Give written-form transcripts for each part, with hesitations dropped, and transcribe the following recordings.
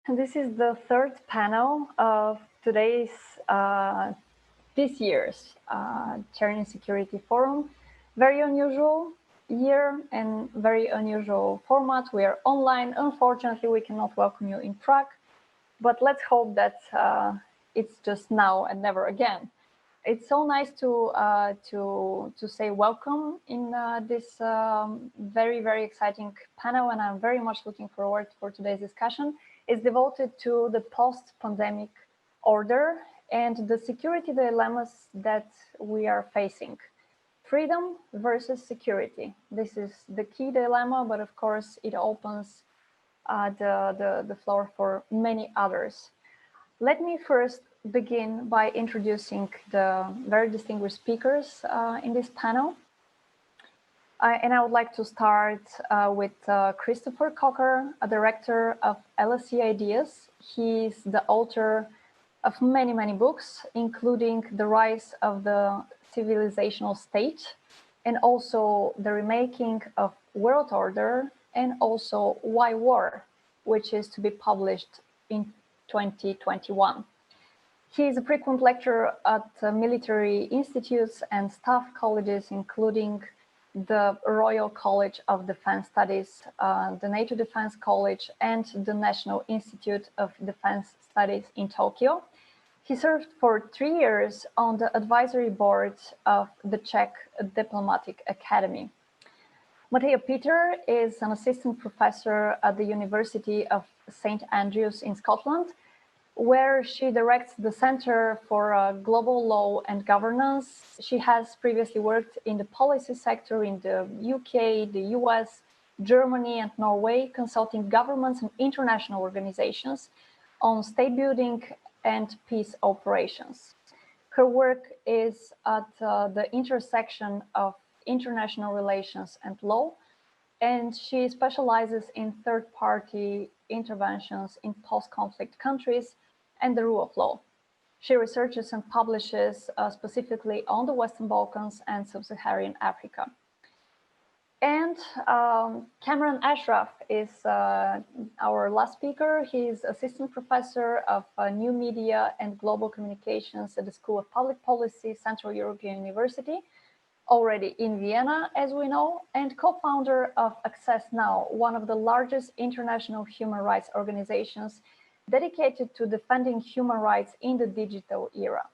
This is the third panel of today's, this year's Czechia Security Forum. Very unusual year and very unusual format. We are online. Unfortunately, we cannot welcome you in Prague, but let's hope that it's just now and never again. It's so nice to say welcome in this very exciting panel, and I'm very much looking forward for today's discussion. It's devoted to the post-pandemic order and the security dilemmas that we are facing. Freedom versus security. This is the key dilemma, but of course it opens the floor for many others. Let me first begin by introducing the very distinguished speakers in this panel. And I would like to start with Christopher Cocker, a director of LSE Ideas. He's the author of many books, including The Rise of the Civilizational State, and also The Remaking of World Order, and also Why War, which is to be published in 2021. He is a frequent lecturer at military institutes and staff colleges, including the Royal College of Defense Studies, the NATO Defense College, and the National Institute of Defense Studies in Tokyo. He served for 3 years on the advisory board of the Czech Diplomatic Academy. Mateja Peter is an assistant professor at the University of St. Andrews in Scotland, where she directs the Center for Global Law and Governance. She has previously worked in the policy sector in the UK, the US, Germany, and Norway, consulting governments and international organizations on state building and peace operations. Her work is at the intersection of international relations and law, and she specializes in third-party interventions in post-conflict countries and the rule of law. She researches and publishes specifically on the Western Balkans and Sub-Saharan Africa. And Cameran Ashraf is our last speaker. He's assistant professor of new media and global communications at the School of Public Policy, Central European University, already in Vienna, as we know, and co-founder of Access Now, one of the largest international human rights organizations dedicated to defending human rights in the digital era.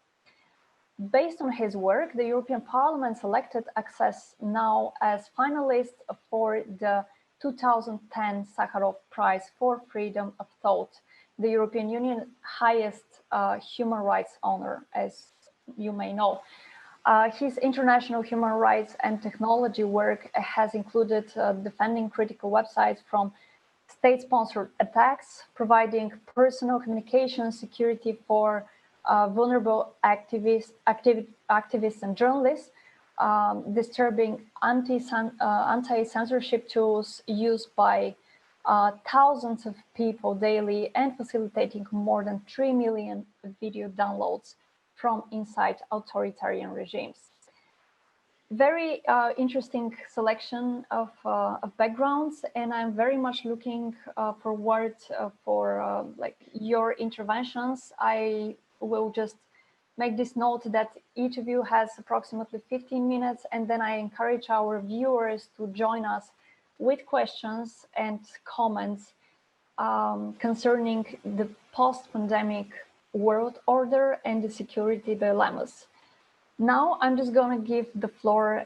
Based on his work, the European Parliament selected Access Now as finalist for the 2010 Sakharov Prize for Freedom of Thought, the European Union's highest human rights honor, as you may know. His international human rights and technology work has included defending critical websites from state-sponsored attacks, providing personal communication security for vulnerable activists and journalists, disturbing anti-censorship tools used by thousands of people daily, and facilitating more than 3 million video downloads from inside authoritarian regimes. Very interesting selection of backgrounds, and I'm very much looking forward for your interventions. I will just make this note that each of you has approximately 15 minutes, and then I encourage our viewers to join us with questions and comments concerning the post-pandemic world order and the security dilemmas. Now, I'm just going to give the floor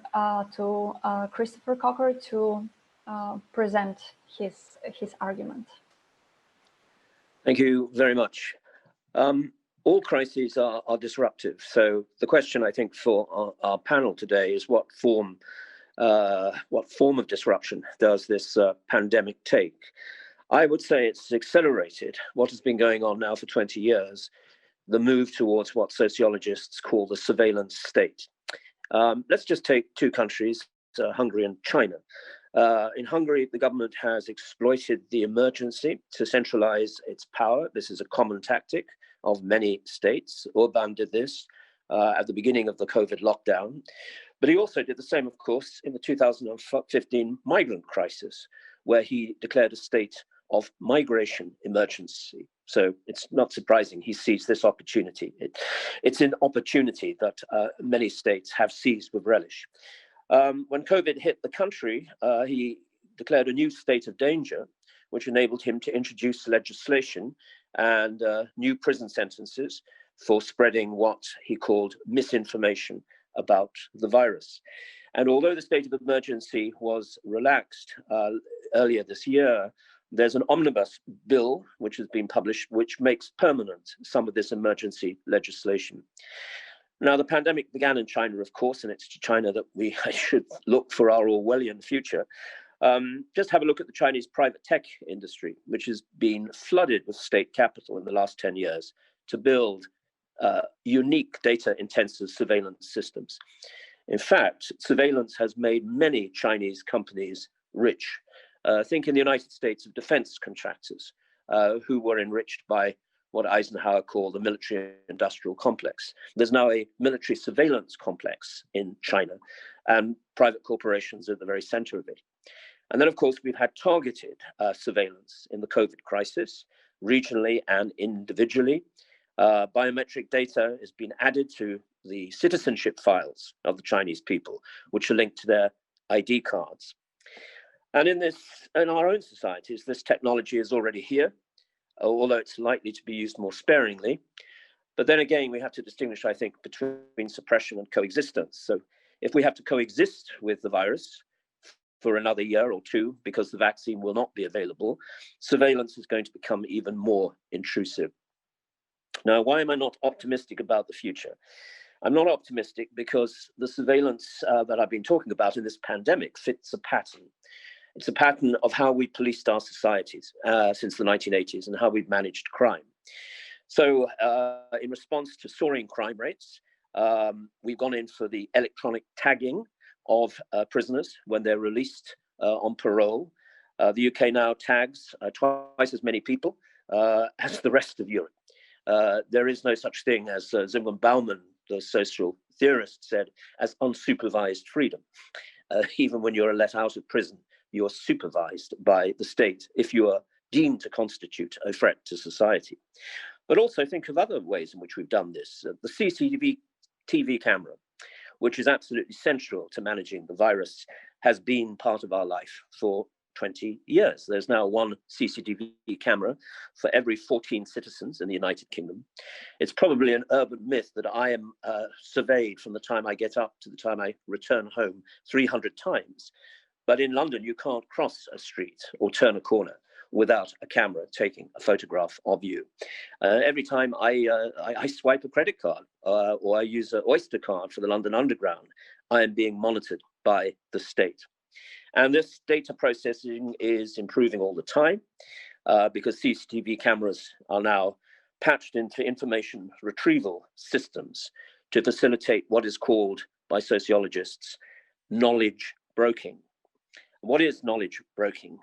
to Christopher Cocker to present his argument. Thank you very much. All crises are disruptive. So the question, I think, for our panel today is what form of disruption does this pandemic take? I would say it's accelerated what has been going on now for 20 years, the move towards what sociologists call the surveillance state. Let's just take two countries, Hungary and China. In Hungary, the government has exploited the emergency to centralize its power. This is a common tactic of many states. Orban did this at the beginning of the COVID lockdown. But he also did the same, of course, in the 2015 migrant crisis, where he declared a state of migration emergency. So it's not surprising he sees this opportunity. It's an opportunity that many states have seized with relish. When COVID hit the country, he declared a new state of danger, which enabled him to introduce legislation and new prison sentences for spreading what he called misinformation about the virus. And although the state of emergency was relaxed earlier this year, there's an omnibus bill which has been published, which makes permanent some of this emergency legislation. Now, the pandemic began in China, of course, and it's to China that we should look for our Orwellian future. Just have a look at the Chinese private tech industry, which has been flooded with state capital in the last 10 years to build unique data-intensive surveillance systems. In fact, surveillance has made many Chinese companies rich. Think in the United States of defense contractors who were enriched by what Eisenhower called the military-industrial complex. There's now a military surveillance complex in China, and private corporations are at the very center of it. And then, of course, we've had targeted surveillance in the COVID crisis, regionally and individually. Biometric data has been added to the citizenship files of the Chinese people, which are linked to their ID cards. And in our own societies, this technology is already here, although it's likely to be used more sparingly. But then again, we have to distinguish, I think, between suppression and coexistence. So if we have to coexist with the virus for another year or two because the vaccine will not be available, surveillance is going to become even more intrusive. Now, why am I not optimistic about the future? I'm not optimistic because the surveillance that I've been talking about in this pandemic fits a pattern. It's a pattern of how we policed our societies since the 1980s and how we've managed crime. So in response to soaring crime rates, we've gone in for the electronic tagging of prisoners when they're released on parole. The UK now tags twice as many people as the rest of Europe. There is no such thing as Zygmunt Bauman, the social theorist, said, as unsupervised freedom. Even when you're let out of prison, you're supervised by the state if you are deemed to constitute a threat to society. But also think of other ways in which we've done this. The CCTV TV camera, which is absolutely central to managing the virus, has been part of our life for 20 years. There's now one CCTV camera for every 14 citizens in the United Kingdom. It's probably an urban myth that I am surveyed from the time I get up to the time I return home 300 times. But in London, you can't cross a street or turn a corner without a camera taking a photograph of you. Every time I swipe a credit card or I use an Oyster card for the London Underground, I am being monitored by the state. And this data processing is improving all the time because CCTV cameras are now patched into information retrieval systems to facilitate what is called by sociologists knowledge broking. What is knowledge broking?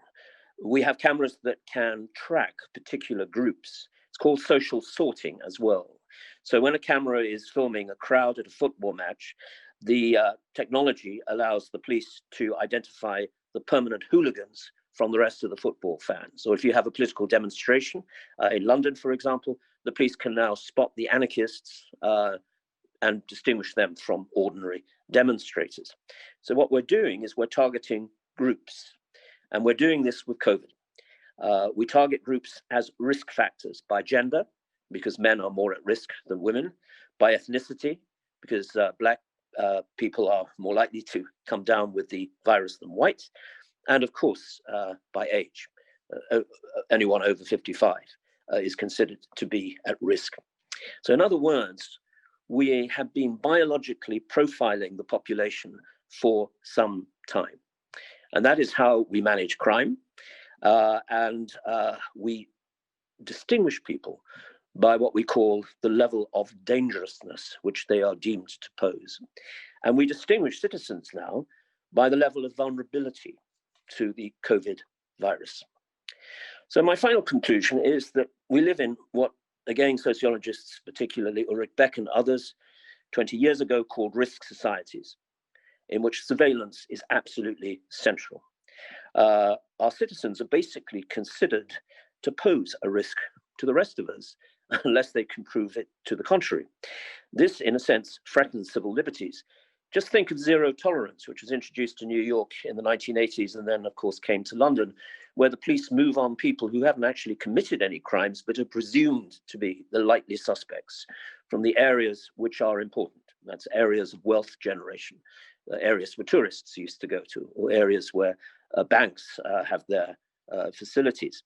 We have cameras that can track particular groups. It's called social sorting as well. So when a camera is filming a crowd at a football match, the technology allows the police to identify the permanent hooligans from the rest of the football fans. Or if you have a political demonstration in London, for example, the police can now spot the anarchists and distinguish them from ordinary demonstrators. So what we're doing is we're targeting groups, and we're doing this with COVID. We target groups as risk factors by gender, because men are more at risk than women, by ethnicity, because Black people are more likely to come down with the virus than white, and of course, by age. Anyone over 55 is considered to be at risk. So in other words, we have been biologically profiling the population for some time. And that is how we manage crime. And we distinguish people by what we call the level of dangerousness which they are deemed to pose. And we distinguish citizens now by the level of vulnerability to the COVID virus. So my final conclusion is that we live in what, again, sociologists, particularly Ulrich Beck and others, 20 years ago called risk societies, in which surveillance is absolutely central. our citizens are basically considered to pose a risk to the rest of us unless they can prove it to the contrary. This, in a sense, threatens civil liberties. Just think of zero tolerance, which was introduced to New York in the 1980s and then, of course, came to London, where the police move on people who haven't actually committed any crimes, but are presumed to be the likely suspects from the areas which are important. That's areas of wealth generation, areas where tourists used to go to, or areas where banks have their facilities.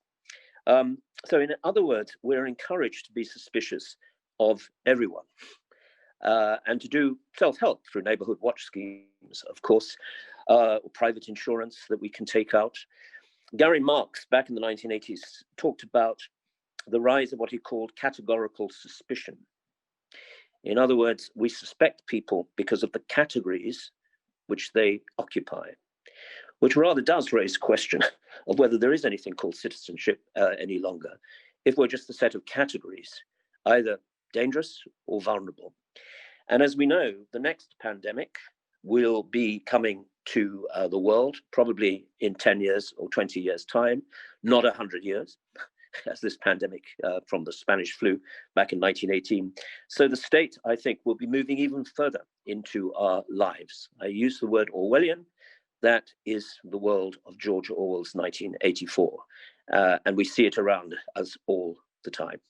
So in other words, we're encouraged to be suspicious of everyone. And to do self-help through neighborhood watch schemes, of course, or private insurance that we can take out. Gary Marx, back in the 1980s, talked about the rise of what he called categorical suspicion. In other words, we suspect people because of the categories which they occupy, which rather does raise the question of whether there is anything called citizenship any longer, if we're just a set of categories, either dangerous or vulnerable. And as we know, the next pandemic will be coming to the world, probably in 10 years or 20 years' time, not 100 years, as this pandemic from the Spanish flu back in 1918. So the state, I think, will be moving even further into our lives. I use the word Orwellian. That is the world of George Orwell's 1984. And we see it around us all the time.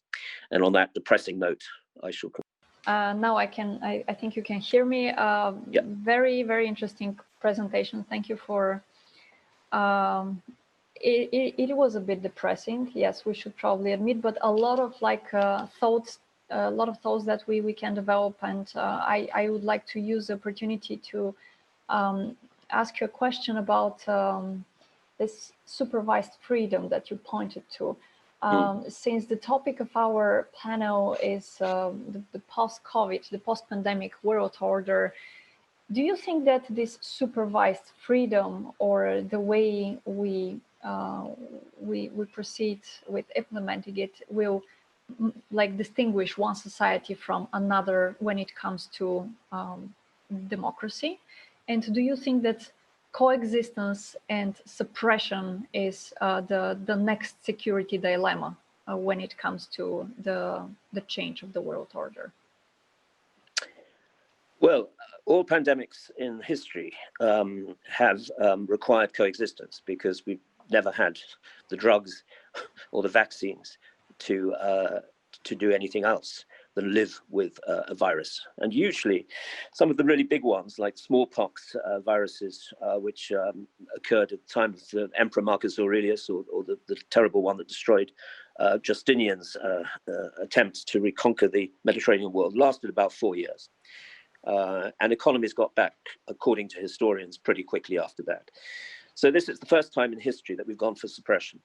And on that depressing note, I shall conclude. Now I think you can hear me. Yeah. Very, very interesting presentation. Thank you for, it was a bit depressing. Yes, we should probably admit, but a lot of thoughts, a lot of thoughts that we can develop. And I would like to use the opportunity to ask you a question about this supervised freedom that you pointed to. Since the topic of our panel is the post-COVID, the post-pandemic world order, do you think that this supervised freedom, or the way we proceed with implementing it, will distinguish one society from another when it comes to democracy? And do you think that coexistence and suppression is the next security dilemma when it comes to the change of the world order? Well, all pandemics in history have required coexistence, because we've never had the drugs or the vaccines to do anything else than live with a virus. And usually some of the really big ones, like smallpox viruses, which occurred at the time of the Emperor Marcus Aurelius, or the terrible one that destroyed Justinian's attempt to reconquer the Mediterranean world, lasted about 4 years. And economies got back, according to historians, pretty quickly after that. So this is the first time in history that we've gone for suppression.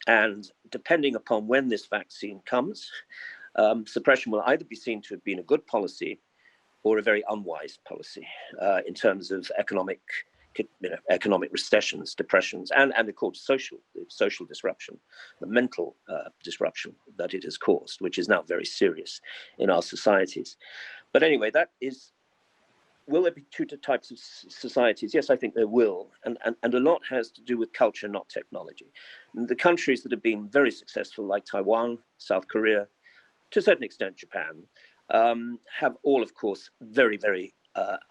And depending upon when this vaccine comes, suppression will either be seen to have been a good policy or a very unwise policy in terms of economic recessions, depressions, and of course social disruption, the mental disruption that it has caused, which is now very serious in our societies. But anyway, will there be two types of societies? Yes, I think there will. And a lot has to do with culture, not technology. And the countries that have been very successful, like Taiwan, South Korea, to a certain extent Japan, have all, of course, very, very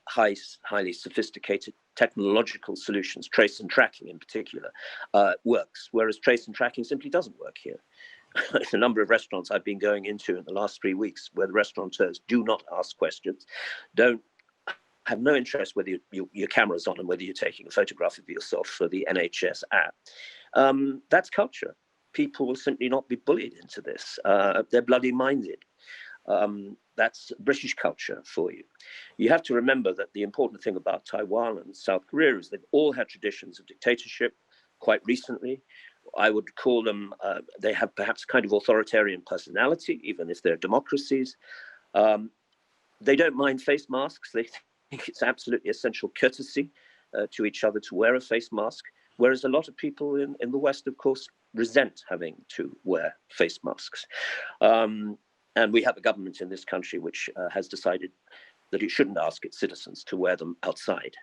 highly sophisticated technological solutions. Trace and tracking in particular works, whereas trace and tracking simply doesn't work here. There's a number of restaurants I've been going into in the last 3 weeks where the restaurateurs do not ask questions, have no interest whether your camera's on and whether you're taking a photograph of yourself for the NHS app. That's culture. People will simply not be bullied into this. They're bloody minded. That's British culture for you. You have to remember that the important thing about Taiwan and South Korea is they've all had traditions of dictatorship quite recently. I would call them, they have perhaps kind of authoritarian personality, even if they're democracies. They don't mind face masks. They think it's absolutely essential courtesy to each other to wear a face mask, whereas a lot of people in the West, of course, resent having to wear face masks. And we have a government in this country which has decided that it shouldn't ask its citizens to wear them outside.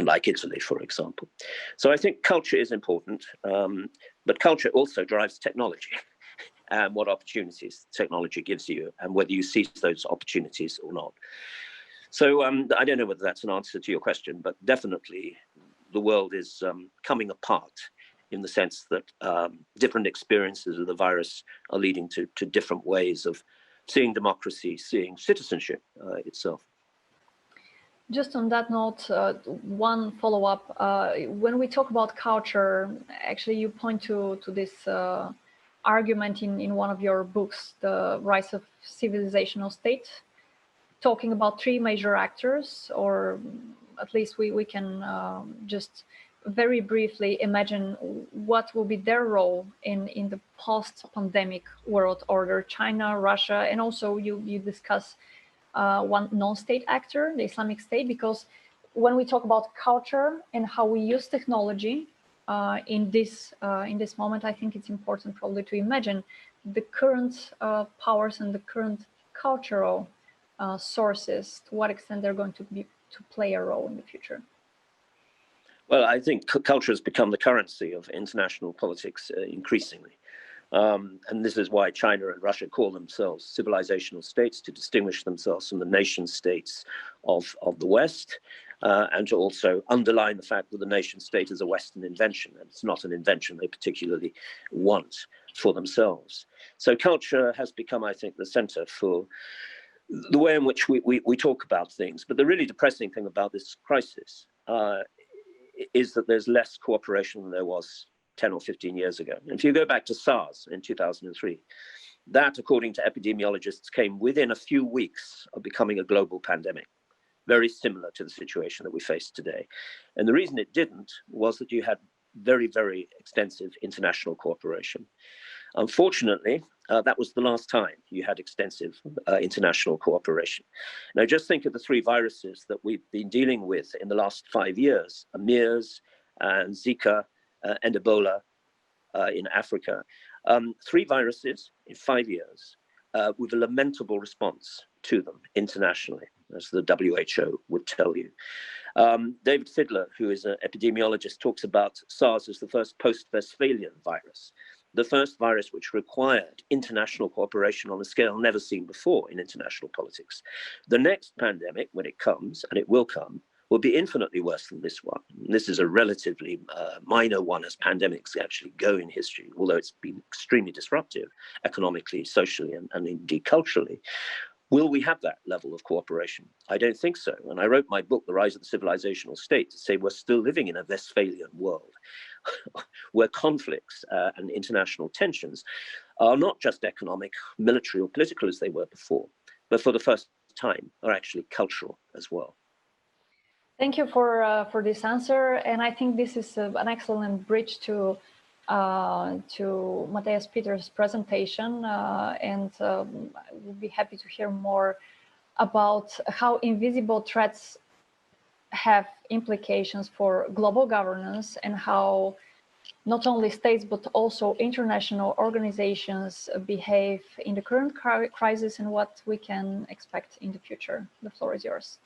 like Italy, for example. So I think culture is important, but culture also drives technology and what opportunities technology gives you and whether you seize those opportunities or not. So I don't know whether that's an answer to your question, but definitely the world is coming apart in the sense that different experiences of the virus are leading to different ways of seeing democracy, seeing citizenship itself. Just on that note, one follow-up. When we talk about culture, actually you point to this argument in one of your books, The Rise of Civilizational State, talking about three major actors, or at least we can just very briefly imagine what will be their role in the post-pandemic world order: China, Russia, and also you discuss one non-state actor, the Islamic State, because when we talk about culture and how we use technology in this moment, I think it's important probably to imagine the current powers and the current cultural sources, to what extent they're going to play a role in the future. Well, I think culture has become the currency of international politics increasingly. And this is why China and Russia call themselves civilizational states, to distinguish themselves from the nation states of the West, and to also underline the fact that the nation state is a Western invention, and it's not an invention they particularly want for themselves. So culture has become, I think, the center for the way in which we talk about things. But the really depressing thing about this crisis is that there's less cooperation than there was 10 or 15 years ago. And if you go back to SARS in 2003, that, according to epidemiologists, came within a few weeks of becoming a global pandemic, very similar to the situation that we face today. And the reason it didn't was that you had very, very extensive international cooperation. Unfortunately, that was the last time you had extensive international cooperation. Now, just think of the three viruses that we've been dealing with in the last 5 years: MERS and Zika and Ebola in Africa. Three viruses in 5 years with a lamentable response to them internationally, as the WHO would tell you. David Fidler, who is an epidemiologist, talks about SARS as the first post-Westphalian virus, the first virus which required international cooperation on a scale never seen before in international politics. The next pandemic, when it comes, and it will come, will be infinitely worse than this one. This is a relatively minor one as pandemics actually go in history, although it's been extremely disruptive economically, socially, and indeed culturally. Will we have that level of cooperation? I don't think so. And I wrote my book, The Rise of the Civilizational State, to say we're still living in a Westphalian world where conflicts and international tensions are not just economic, military, or political as they were before, but for the first time are actually cultural as well. Thank you for this answer. And I think this is an excellent bridge to Mateja Peter's presentation, and we'll be happy to hear more about how invisible threats have implications for global governance and how not only states but also international organizations behave in the current crisis and what we can expect in the future. The floor is yours.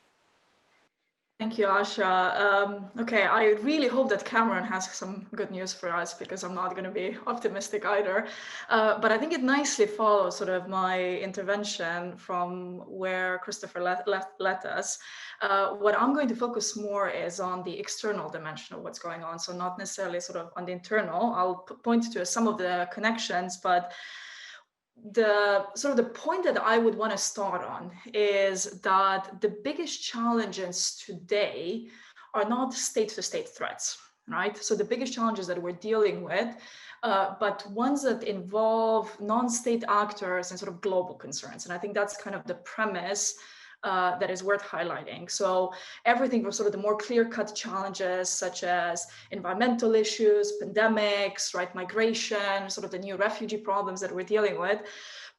Thank you, Asya. Okay, I really hope that Cameran has some good news for us, because I'm not going to be optimistic either. But I think it nicely follows sort of my intervention from where Christopher led us. What I'm going to focus more is on the external dimension of what's going on. So not necessarily sort of on the internal. I'll point to some of the connections, but the point that I would want to start on is that the biggest challenges today are not state-to-state threats, right? So the biggest challenges that we're dealing with, but ones that involve non-state actors and sort of global concerns. And I think that's kind of the premise that is worth highlighting. So everything from sort of the more clear-cut challenges, such as environmental issues, pandemics, right, migration, sort of the new refugee problems that we're dealing with.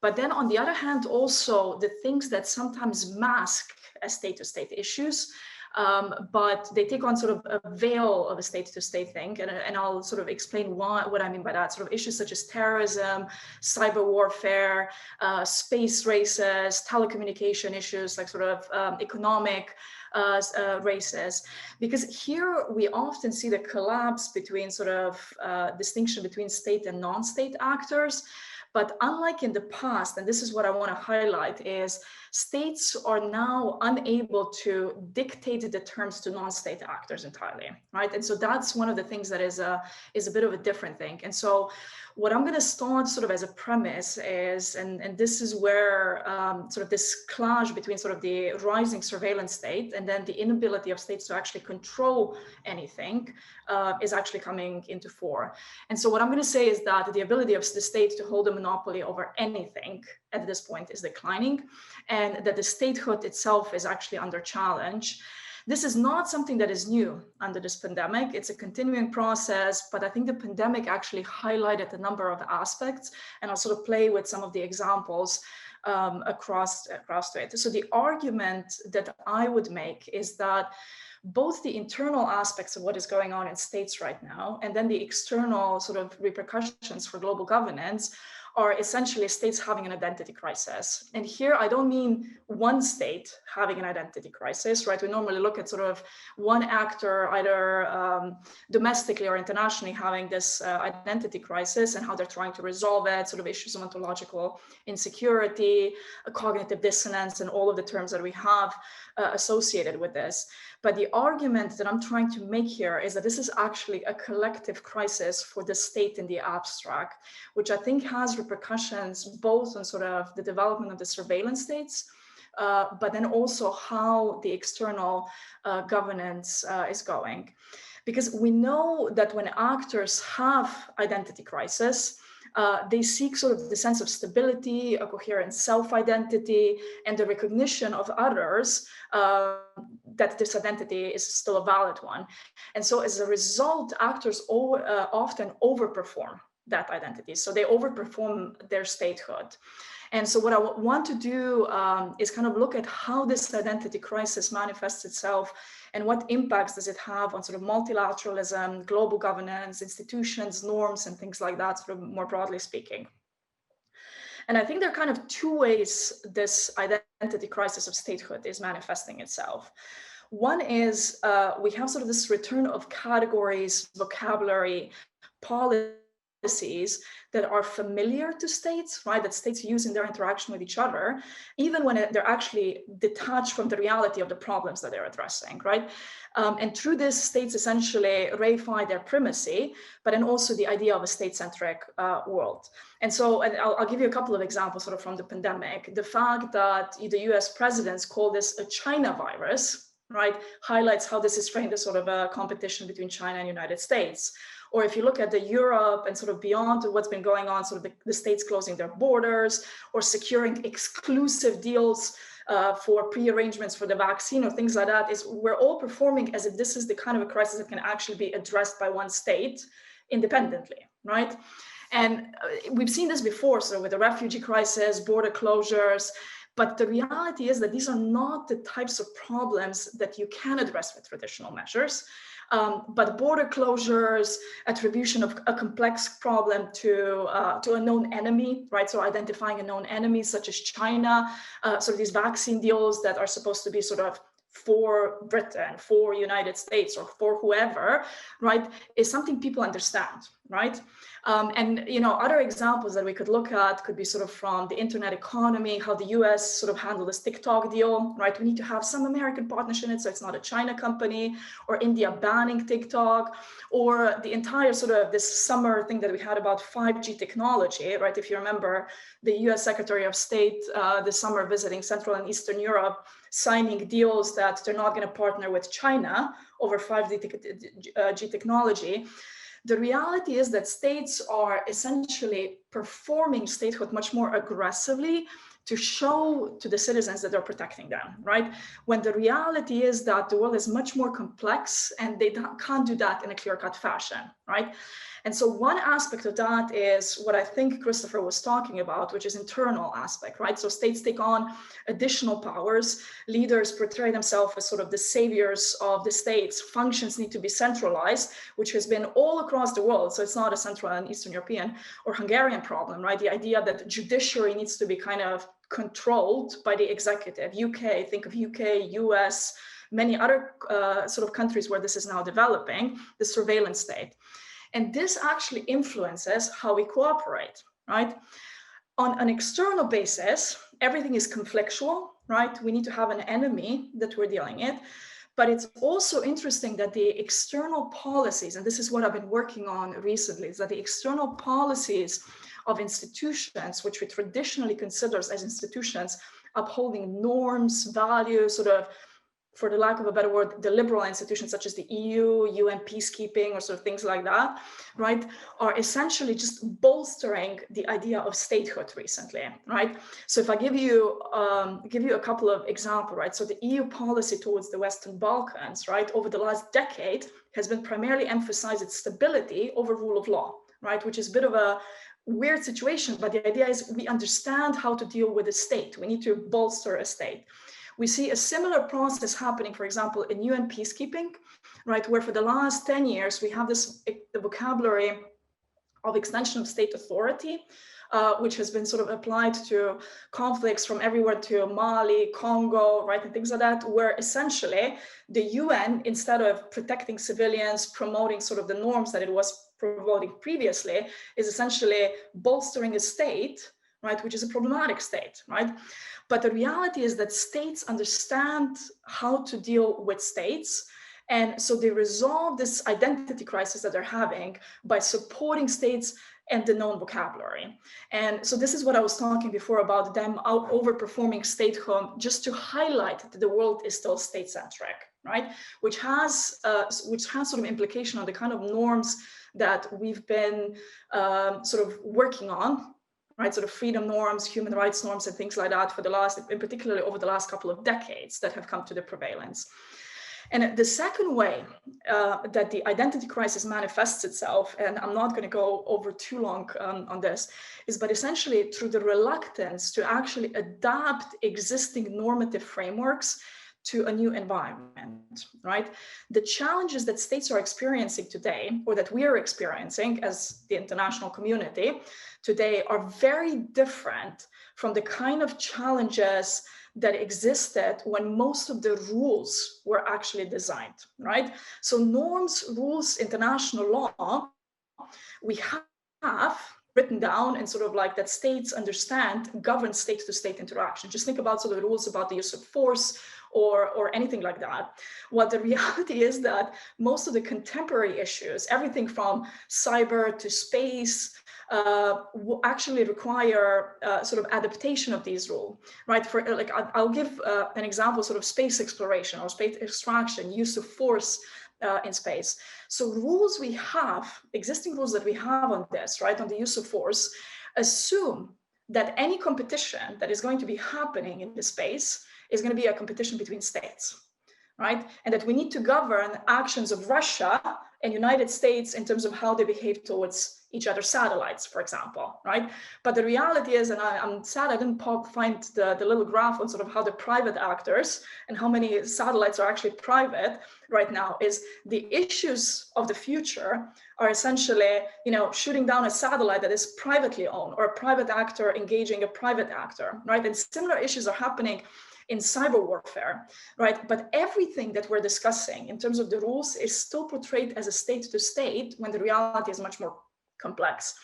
But then on the other hand, also the things that sometimes mask as state-to-state issues, but they take on sort of a veil of a state-to-state thing. And I'll sort of explain what I mean by that. Sort of issues such as terrorism, cyber warfare, space races, telecommunication issues, like sort of economic races, because here we often see the collapse between sort of distinction between state and non-state actors. But unlike in the past, and this is what I want to highlight, is states are now unable to dictate the terms to non-state actors entirely, right? And so that's one of the things that is a bit of a different thing. And so what I'm going to start sort of as a premise is, and this is where sort of this clash between sort of the rising surveillance state and then the inability of states to actually control anything is actually coming into fore. And so what I'm going to say is that the ability of the state to hold a monopoly over anything at this point is declining, and that the statehood itself is actually under challenge. This is not something that is new under this pandemic. It's a continuing process, but I think the pandemic actually highlighted a number of aspects, and I'll sort of play with some of the examples across it. So the argument that I would make is that both the internal aspects of what is going on in states right now, and then the external sort of repercussions for global governance, are essentially states having an identity crisis. And here I don't mean one state having an identity crisis, right? We normally look at sort of one actor, either domestically or internationally, having this identity crisis and how they're trying to resolve it, sort of issues of ontological insecurity, cognitive dissonance, and all of the terms that we have associated with this. But the argument that I'm trying to make here is that this is actually a collective crisis for the state in the abstract, which I think has repercussions both on sort of the development of the surveillance states, but then also how the external governance is going. Because we know that when actors have identity crisis, they seek sort of the sense of stability, a coherent self-identity, and the recognition of others that this identity is still a valid one. And so as a result, actors often overperform that identity. So they overperform their statehood. And so what I want to do is kind of look at how this identity crisis manifests itself and what impacts does it have on sort of multilateralism, global governance, institutions, norms, and things like that, sort of more broadly speaking. And I think there are kind of two ways this identity crisis of statehood is manifesting itself. One is we have sort of this return of categories, vocabulary, policies that are familiar to states, right? That states use in their interaction with each other, even when they're actually detached from the reality of the problems that they're addressing, right? And through this, states essentially reify their primacy, but then also the idea of a state-centric world. And so, and I'll give you a couple of examples sort of from the pandemic. The fact that the US presidents call this a China virus, right, highlights how this is framed as sort of a competition between China and the United States. Or if you look at the Europe and sort of beyond what's been going on, sort of the states closing their borders or securing exclusive deals for pre-arrangements for the vaccine or things like that, is we're all performing as if this is the kind of a crisis that can actually be addressed by one state independently, right? And we've seen this before, so with the refugee crisis, border closures, but the reality is that these are not the types of problems that you can address with traditional measures. But border closures, attribution of a complex problem to a known enemy, right? So identifying a known enemy such as China, sort of these vaccine deals that are supposed to be sort of for Britain, for United States, or for whoever, right, is something people understand, right? And other examples that we could look at could be sort of from the internet economy, how the US sort of handled this TikTok deal, right? We need to have some American partnership in it, so it's not a China company, or India banning TikTok, or the entire sort of this summer thing that we had about 5G technology, right? If you remember, the US Secretary of State this summer visiting Central and Eastern Europe, signing deals that they're not going to partner with China over 5G technology. The reality is that states are essentially performing statehood much more aggressively to show to the citizens that they're protecting them, right? When the reality is that the world is much more complex and they can't do that in a clear-cut fashion, right? And so one aspect of that is what I think Christopher was talking about, which is internal aspect, right? So states take on additional powers, leaders portray themselves as sort of the saviors of the states, functions need to be centralized, which has been all across the world. So it's not a Central and Eastern European or Hungarian problem, right? The idea that the judiciary needs to be kind of controlled by the executive. UK, think of UK, US, many other sort of countries where this is now developing, the surveillance state. And this actually influences how we cooperate, right? On an external basis, everything is conflictual, right? We need to have an enemy that we're dealing with. But it's also interesting that the external policies, and this is what I've been working on recently, is that the external policies of institutions, which we traditionally consider as institutions upholding norms, values, sort of, for the lack of a better word, the liberal institutions such as the EU, UN peacekeeping, or sort of things like that, right, are essentially just bolstering the idea of statehood recently, right? So if I give you a couple of examples, right? So the EU policy towards the Western Balkans, right, over the last decade has been primarily emphasized stability over rule of law, right, which is a bit of a weird situation, but the idea is we understand how to deal with a state. We need to bolster a state. We see a similar process happening, for example, in UN peacekeeping, right, where for the last 10 years, we have the vocabulary of extension of state authority, which has been sort of applied to conflicts from everywhere to Mali, Congo, right, and things like that, where essentially the UN, instead of protecting civilians, promoting sort of the norms that it was promoting previously, is essentially bolstering a state, right, which is a problematic state, right? But the reality is that states understand how to deal with states. And so they resolve this identity crisis that they're having by supporting states and the known vocabulary. And so this is what I was talking before about them overperforming statehood, just to highlight that the world is still state-centric, right? Which has sort of implication on the kind of norms that we've been sort of working on, right, sort of freedom norms, human rights norms, and things like that for the last, in particularly over the last couple of decades, that have come to the prevalence. And the second way that the identity crisis manifests itself, and I'm not going to go over too long on this, is but essentially through the reluctance to actually adapt existing normative frameworks to a new environment, right? The challenges that states are experiencing today, or that we are experiencing as the international community today, are very different from the kind of challenges that existed when most of the rules were actually designed, right? So norms, rules, international law, we have written down and sort of like that states understand govern state-to-state interaction. Just think about sort of the rules about the use of force or anything like that. What the reality is that most of the contemporary issues, everything from cyber to space, will actually require sort of adaptation of these rules, right? For like, I'll give an example, sort of space exploration or space extraction, use of force in space. So rules we have, existing rules that we have on this, right, on the use of force, assume that any competition that is going to be happening in the space is going to be a competition between states, right? And that we need to govern actions of Russia and United States in terms of how they behave towards each other's satellites, for example, right? But the reality is, and I'm sad I didn't find the little graph on sort of how the private actors and how many satellites are actually private right now, is the issues of the future are essentially, you know, shooting down a satellite that is privately owned, or a private actor engaging a private actor, right? And similar issues are happening in cyber warfare, right? But everything that we're discussing in terms of the rules is still portrayed as a state-to-state, when the reality is much more complex.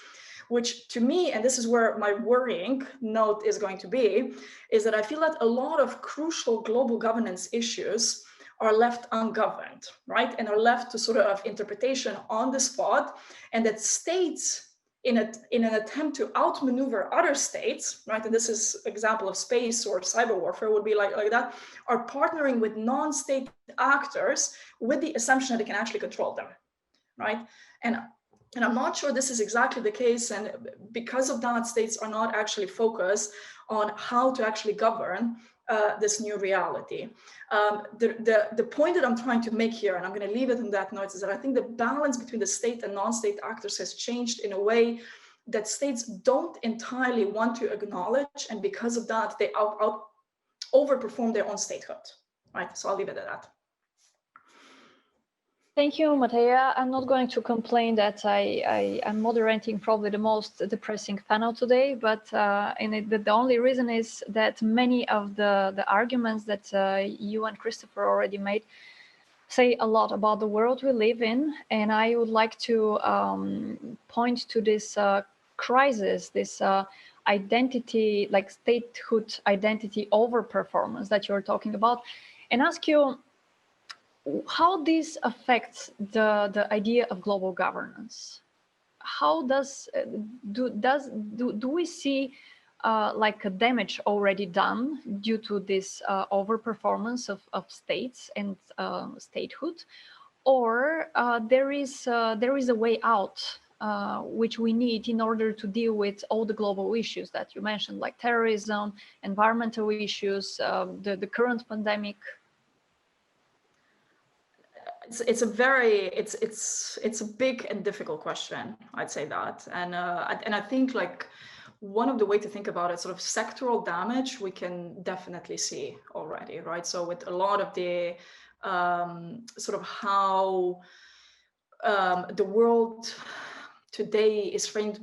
Which to me, and this is where my worrying note is going to be, is that I feel that a lot of crucial global governance issues are left ungoverned, right? And are left to sort of interpretation on the spot, and that states, in an attempt to outmaneuver other states, right? And this is example of space or cyber warfare would be like that, are partnering with non-state actors with the assumption that they can actually control them, right? And I'm not sure this is exactly the case. And because of that, states are not actually focused on how to actually govern this new reality. The point that I'm trying to make here, and I'm going to leave it on that note, is that I think the balance between the state and non-state actors has changed in a way that states don't entirely want to acknowledge, and because of that, they overperform their own statehood, right? So I'll leave it at that. Thank you, Mateja. I'm not going to complain that I'm moderating probably the most depressing panel today, but the only reason is that many of the arguments that you and Christopher already made say a lot about the world we live in, and I would like to point to this crisis, this identity, like statehood identity overperformance that you're talking about, and ask you how this affects the idea of global governance. How do we see like a damage already done due to this overperformance of states and statehood, or there is a way out which we need in order to deal with all the global issues that you mentioned, like terrorism, environmental issues, the current pandemic? It's a very it's a big and difficult question, I'd say that, and I think like one of the way to think about it, sort of sectoral damage, we can definitely see already, right? So with a lot of the sort of how the world today is framed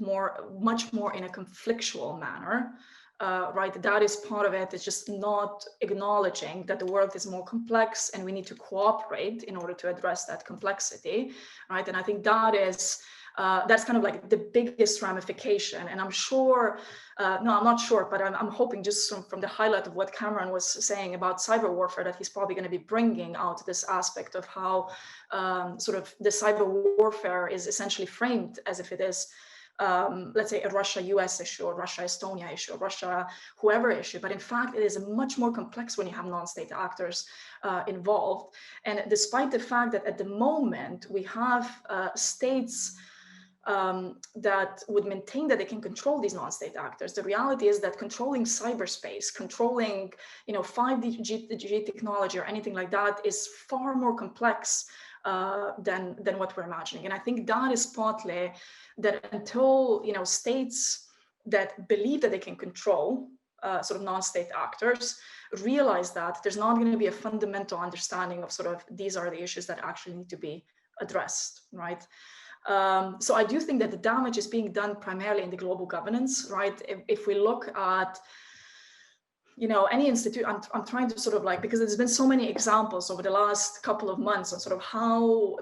much more in a conflictual manner. Right, that is part of it. It's just not acknowledging that the world is more complex and we need to cooperate in order to address that complexity, right? And I think that is that's kind of like the biggest ramification. And I'm sure, no, I'm not sure, but I'm hoping just from the highlight of what Cameran was saying about cyber warfare, that he's probably going to be bringing out this aspect of how sort of the cyber warfare is essentially framed as if it is let's say a Russia-US issue or Russia-Estonia issue or Russia-whoever issue, but in fact it is much more complex when you have non-state actors involved. And despite the fact that at the moment we have states that would maintain that they can control these non-state actors, the reality is that controlling cyberspace, controlling 5G technology or anything like that is far more complex than what we're imagining. And I think that is partly that until states that believe that they can control sort of non-state actors realize that there's not going to be a fundamental understanding of sort of these are the issues that actually need to be addressed, right? So I do think that the damage is being done primarily in the global governance, right? If we look at any institute, I'm trying to sort of like, because there's been so many examples over the last couple of months on sort of how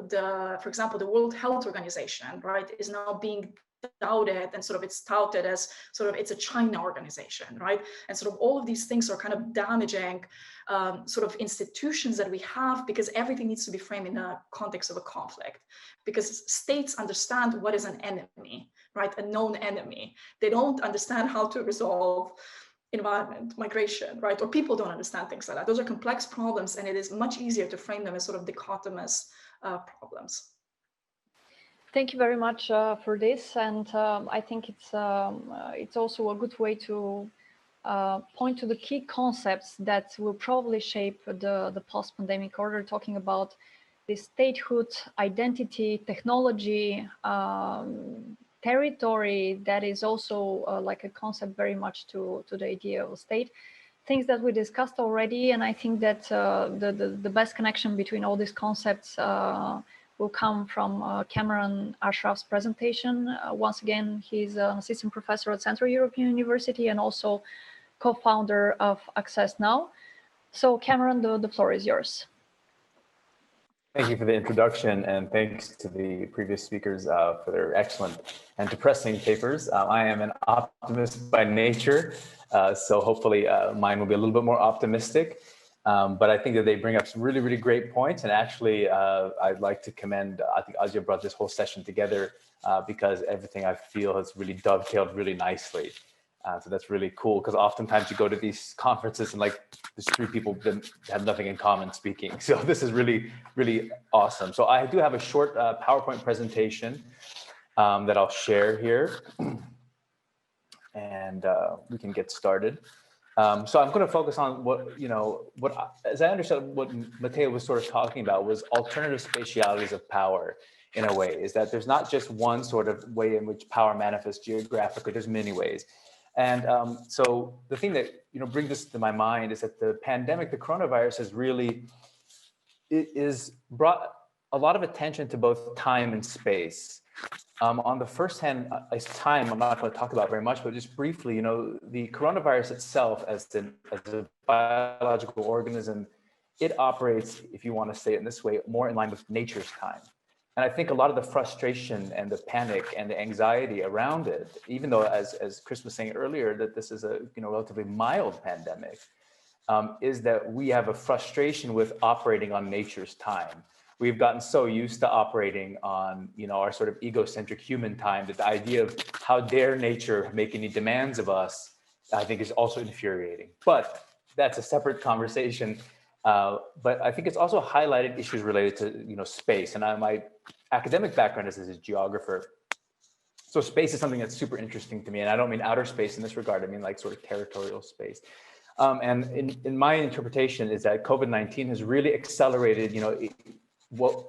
for example, the World Health Organization, right, is now being doubted and sort of it's touted as sort of it's a China organization, right? And sort of all of these things are kind of damaging sort of institutions that we have, because everything needs to be framed in the context of a conflict, because states understand what is an enemy, right? A known enemy. They don't understand how to resolve environment, migration, right? Or people don't understand things like that. Those are complex problems, and it is much easier to frame them as sort of dichotomous problems. Thank you very much for this, and I think it's also a good way to point to the key concepts that will probably shape the post-pandemic order, talking about the statehood, identity, technology, territory. That is also like a concept very much to the idea of a state. Things that we discussed already, and I think that the best connection between all these concepts will come from Cameran Ashraf's presentation. Once again, he's an assistant professor at Central European University and also co-founder of Access Now. So Cameran, the floor is yours. Thank you for the introduction, and thanks to the previous speakers for their excellent and depressing papers. I am an optimist by nature, so hopefully mine will be a little bit more optimistic. But I think that they bring up some really, really great points. And actually, I'd like to commend, I think Asya brought this whole session together because everything I feel has really dovetailed really nicely. So that's really cool, because oftentimes you go to these conferences and like there's three people that have nothing in common speaking. So this is really, really awesome. So I do have a short PowerPoint presentation that I'll share here. And we can get started. So I'm going to focus on as I understand what Mateja was sort of talking about was alternative spatialities of power in a way, is that there's not just one sort of way in which power manifests geographically, there's many ways. And so the thing that, brings this to my mind is that the pandemic, the coronavirus has really, it is brought a lot of attention to both time and space. On the first hand, is time, I'm not going to talk about very much, but just briefly, the coronavirus itself as a biological organism, it operates, if you want to say it in this way, more in line with nature's time. And I think a lot of the frustration and the panic and the anxiety around it, even though as Chris was saying earlier, that this is a relatively mild pandemic, is that we have a frustration with operating on nature's time. We've gotten so used to operating on, our sort of egocentric human time that the idea of how dare nature make any demands of us, I think is also infuriating. But that's a separate conversation. But I think it's also highlighted issues related to, space. And my academic background is as a geographer. So space is something that's super interesting to me. And I don't mean outer space in this regard. I mean like sort of territorial space. And in my interpretation is that COVID-19 has really accelerated, what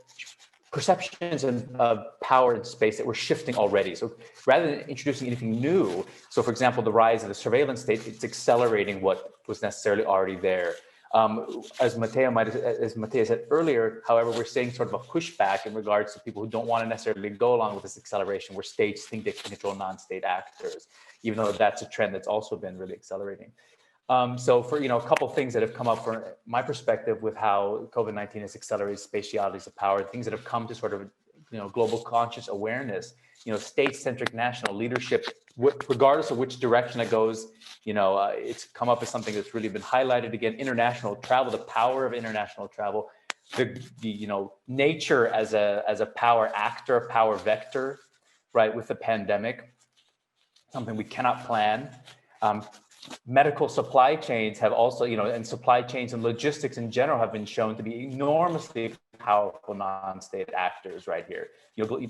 perceptions of power in space that we're shifting already. So rather than introducing anything new, so for example, the rise of the surveillance state, it's accelerating what was necessarily already there. As Mateja said earlier, however, we're seeing sort of a pushback in regards to people who don't want to necessarily go along with this acceleration, where states think they can control non-state actors, even though that's a trend that's also been really accelerating. So for, a couple of things that have come up from my perspective with how COVID-19 has accelerated spatialities of power, things that have come to sort of, global conscious awareness, state-centric national leadership, regardless of which direction it goes, it's come up as something that's really been highlighted again. International travel, the power of international travel, the nature as a power actor, a power vector, right, with the pandemic, something we cannot plan. Medical supply chains have also, and supply chains and logistics in general have been shown to be enormously powerful non-state actors right here.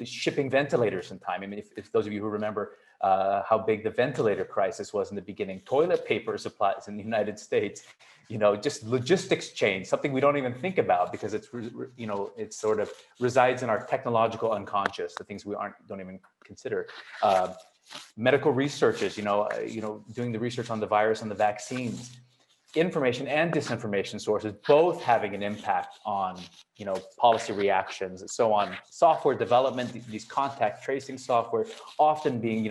Shipping ventilators in time. I mean, if those of you who remember how big the ventilator crisis was in the beginning, toilet paper supplies in the United States, just logistics chains, something we don't even think about because it's, it sort of resides in our technological unconscious, the things we don't even consider. Medical researchers, doing the research on the virus and the vaccines, information and disinformation sources, both having an impact on, policy reactions and so on. Software development, these contact tracing software, often being,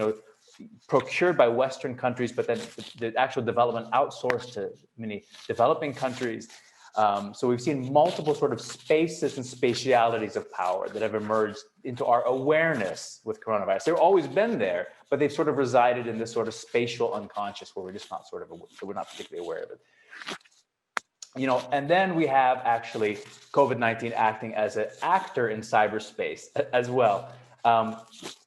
procured by Western countries, but then the actual development outsourced to many developing countries. So we've seen multiple sort of spaces and spatialities of power that have emerged into our awareness with coronavirus. They've always been there, but they've sort of resided in this sort of spatial unconscious where we're just not so we're not particularly aware of it. And then we have actually COVID-19 acting as an actor in cyberspace as well.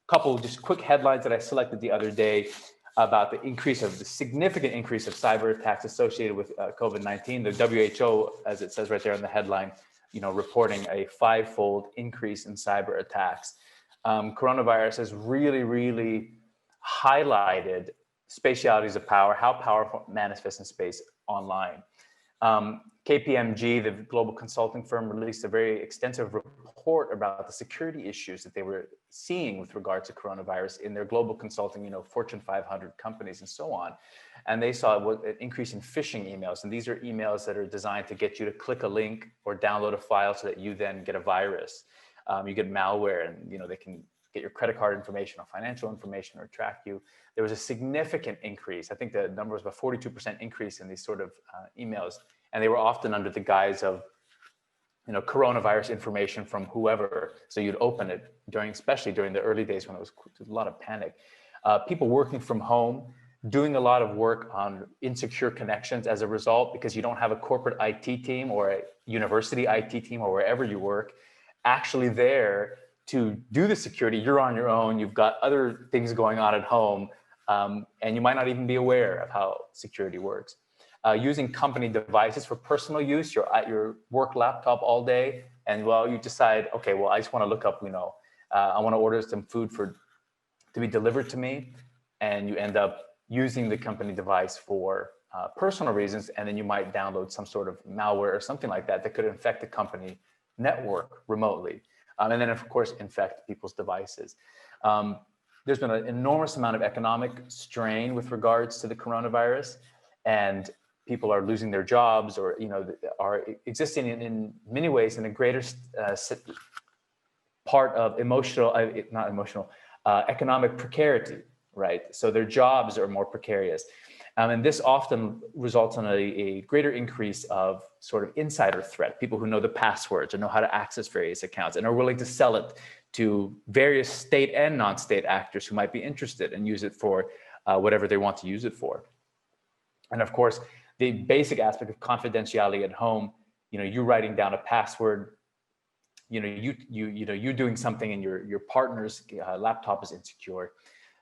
Couple just quick headlines that I selected the other day about the significant increase of cyber attacks associated with COVID-19. The WHO, as it says right there in the headline, reporting a 5-fold increase in cyber attacks. Coronavirus has really, really highlighted spatialities of power, how power manifests in space online. KPMG, the global consulting firm, released a very extensive report about the security issues that they were seeing with regard to coronavirus in their global consulting, Fortune 500 companies and so on. And they saw an increase in phishing emails. And these are emails that are designed to get you to click a link or download a file so that you then get a virus. You get malware and, they can get your credit card information or financial information or track you. There was a significant increase. I think the number was about 42% increase in these sort of emails. And they were often under the guise of, coronavirus information from whoever. So you'd open it especially during the early days when it was a lot of panic. People working from home, doing a lot of work on insecure connections as a result, because you don't have a corporate IT team or a university IT team or wherever you work actually there to do the security. You're on your own. You've got other things going on at home, and you might not even be aware of how security works. Using company devices for personal use. You're at your work laptop all day, and you decide, okay, well, I just want to look up, I want to order some food to be delivered to me, and you end up using the company device for personal reasons, and then you might download some sort of malware or something like that could infect the company network remotely, and then of course infect people's devices. There's been an enormous amount of economic strain with regards to the coronavirus, and people are losing their jobs or are existing in many ways in a greater part of economic precarity, right? So their jobs are more precarious. And this often results in a greater increase of sort of insider threat, people who know the passwords or know how to access various accounts and are willing to sell it to various state and non-state actors who might be interested and use it for whatever they want to use it for. And of course, the basic aspect of confidentiality at home, you writing down a password, you doing something and your partner's laptop is insecure.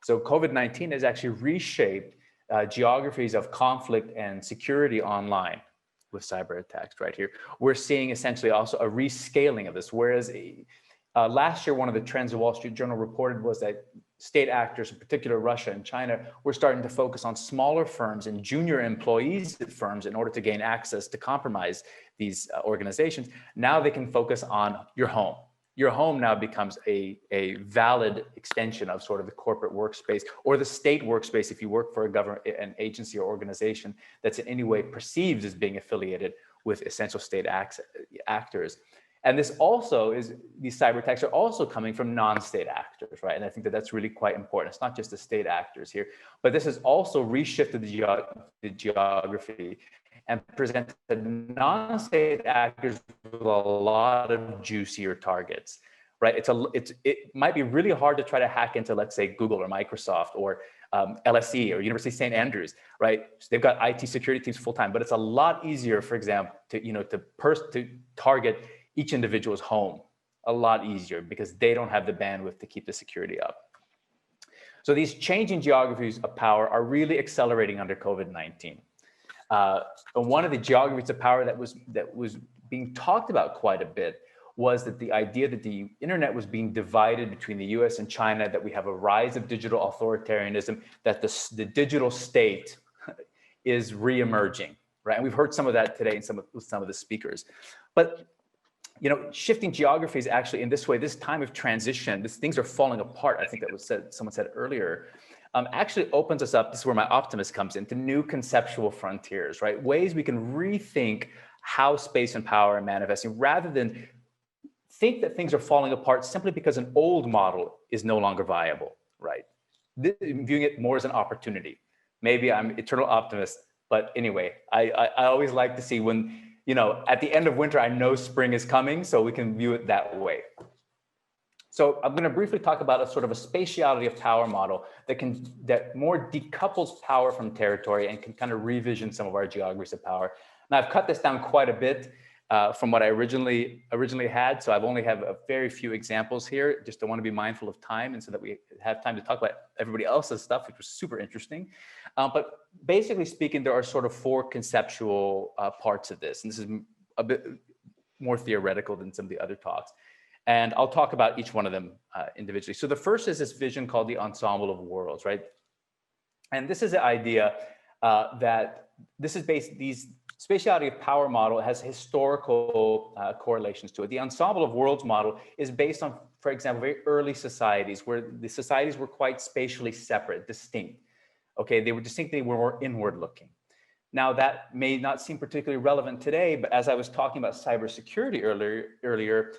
So COVID-19 has actually reshaped geographies of conflict and security online with cyber attacks right here. We're seeing essentially also a rescaling of this, whereas last year, one of the trends the Wall Street Journal reported was that state actors, in particular Russia and China, were starting to focus on smaller firms and junior employees at firms in order to gain access to compromise these organizations. Now they can focus on your home. Your home now becomes a valid extension of sort of the corporate workspace or the state workspace if you work for an agency or organization that's in any way perceived as being affiliated with essential state actors. And this also these cyber attacks are also coming from non-state actors, right? And I think that that's really quite important. It's not just the state actors here, but this has also reshifted the geography and presented non-state actors with a lot of juicier targets, right? It might be really hard to try to hack into, let's say, Google or Microsoft or LSE or University of St. Andrews, right? So they've got IT security teams full-time, but it's a lot easier, for example, to target each individual's home, a lot easier because they don't have the bandwidth to keep the security up. So these changing geographies of power are really accelerating under COVID-19. And one of the geographies of power that was being talked about quite a bit was that the idea that the internet was being divided between the US and China, that we have a rise of digital authoritarianism, that the digital state is reemerging, right? And we've heard some of that today with some of the speakers. But shifting geographies actually in this way, this time of transition, things are falling apart. I think that was someone said earlier, actually opens us up. This is where my optimist comes in, to new conceptual frontiers, right? Ways we can rethink how space and power are manifesting rather than think that things are falling apart simply because an old model is no longer viable, right? Viewing it more as an opportunity. Maybe I'm eternal optimist, but anyway, I always like to see when, at the end of winter, I know spring is coming, so we can view it that way. So I'm going to briefly talk about a sort of a spatiality of power model that more decouples power from territory and can kind of revision some of our geographies of power. Now I've cut this down quite a bit from what I originally had, so I've only have a very few examples here. Just I want to be mindful of time, and so that we have time to talk about everybody else's stuff, which was super interesting. But basically speaking, there are sort of four conceptual parts of this, and this is a bit more theoretical than some of the other talks. And I'll talk about each one of them individually. So the first is this vision called the Ensemble of Worlds, right? And this is the idea that this is these spatiality of power model has historical correlations to it. The Ensemble of Worlds model is based on, for example, very early societies where the societies were quite spatially separate, distinct. Okay, they were distinctly more inward looking. Now that may not seem particularly relevant today, but as I was talking about cybersecurity earlier,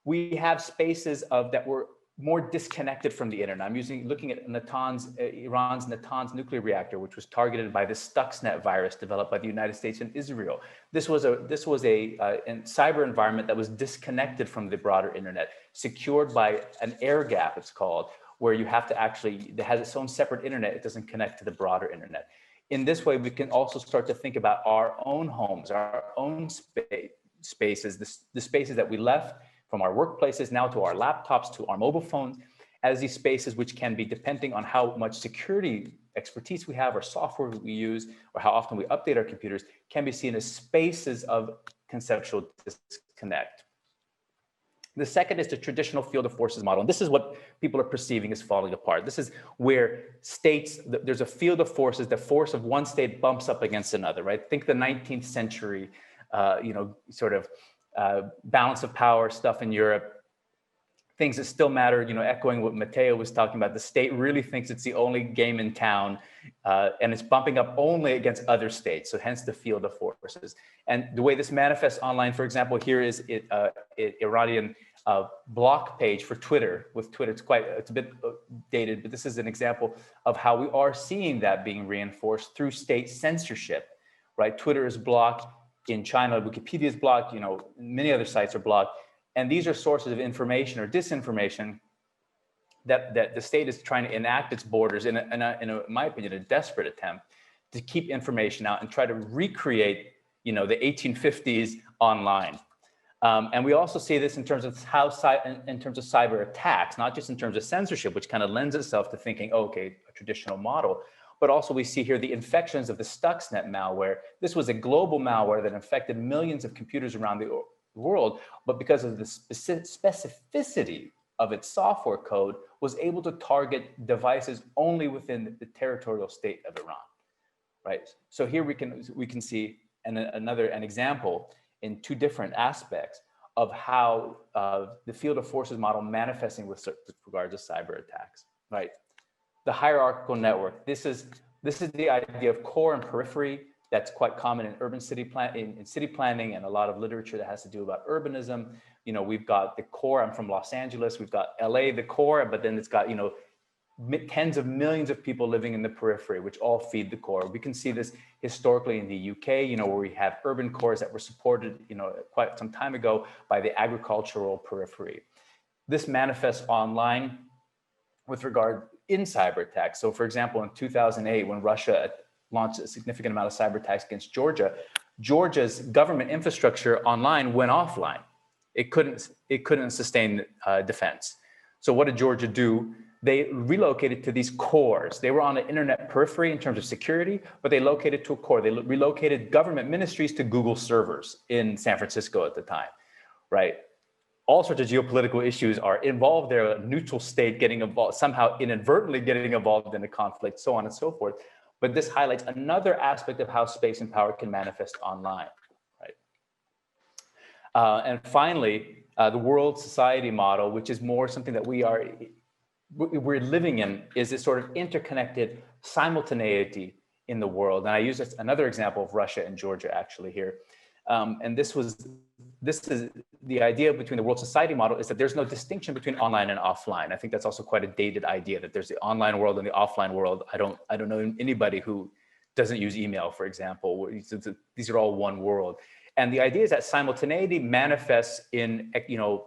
we have spaces that were more disconnected from the internet. I'm looking at Iran's Natanz nuclear reactor, which was targeted by the Stuxnet virus developed by the United States and Israel. This was a cyber environment that was disconnected from the broader internet, secured by an air gap, it's called, where you have to it has its own separate internet. It doesn't connect to the broader internet. In this way, we can also start to think about our own homes, our own spaces, the spaces that we left from our workplaces now to our laptops, to our mobile phones, as these spaces which can be, depending on how much security expertise we have or software we use, or how often we update our computers, can be seen as spaces of conceptual disconnect. The second is the traditional field of forces model. And this is what people are perceiving as falling apart. This is where there's a field of forces, the force of one state bumps up against another, right? Think the 19th century, balance of power stuff in Europe. things that still matter, echoing what Mateja was talking about, the state really thinks it's the only game in town, and it's bumping up only against other states, so hence the field of forces. And the way this manifests online, for example, here is Iranian block page for Twitter. With Twitter, it's a bit dated, but this is an example of how we are seeing that being reinforced through state censorship, right? Twitter is blocked in China, Wikipedia is blocked, many other sites are blocked. And these are sources of information or disinformation that the state is trying to enact its borders in my opinion, a desperate attempt to keep information out and try to recreate, the 1850s online. And we also see this in terms of in terms of cyber attacks, not just in terms of censorship, which kind of lends itself to thinking, okay, a traditional model, but also we see here the infections of the Stuxnet malware. This was a global malware that infected millions of computers around the world, but because of the specificity of its software code, was able to target devices only within the territorial state of Iran, right? So here we can see an example in two different aspects of how the field of forces model manifesting with regard to cyber attacks, right? The hierarchical network. This is the idea of core and periphery. That's quite common in urban city planning and a lot of literature that has to do about urbanism. We've got the core. I'm from Los Angeles. We've got LA, the core, but then it's got, tens of millions of people living in the periphery, which all feed the core. We can see this historically in the UK, where we have urban cores that were supported, quite some time ago by the agricultural periphery. This manifests online with regard in cyber attacks. So for example, in 2008, when Russia launched a significant amount of cyber attacks against Georgia, Georgia's government infrastructure online went offline. It couldn't sustain defense. So what did Georgia do? They relocated to these cores. They were on the internet periphery in terms of security, but they located to a core. They relocated government ministries to Google servers in San Francisco at the time, right? All sorts of geopolitical issues are involved there, a neutral state getting involved, somehow inadvertently getting involved in a conflict, so on and so forth. But this highlights another aspect of how space and power can manifest online, right? And finally, the world society model, which is more something that we're living in, is this sort of interconnected simultaneity in the world. And I use another example of Russia and Georgia actually here. And this is the idea between the world society model is that there's no distinction between online and offline. I think that's also quite a dated idea that there's the online world and the offline world. I don't know anybody who doesn't use email, for example. These are all one world. And the idea is that simultaneity manifests in,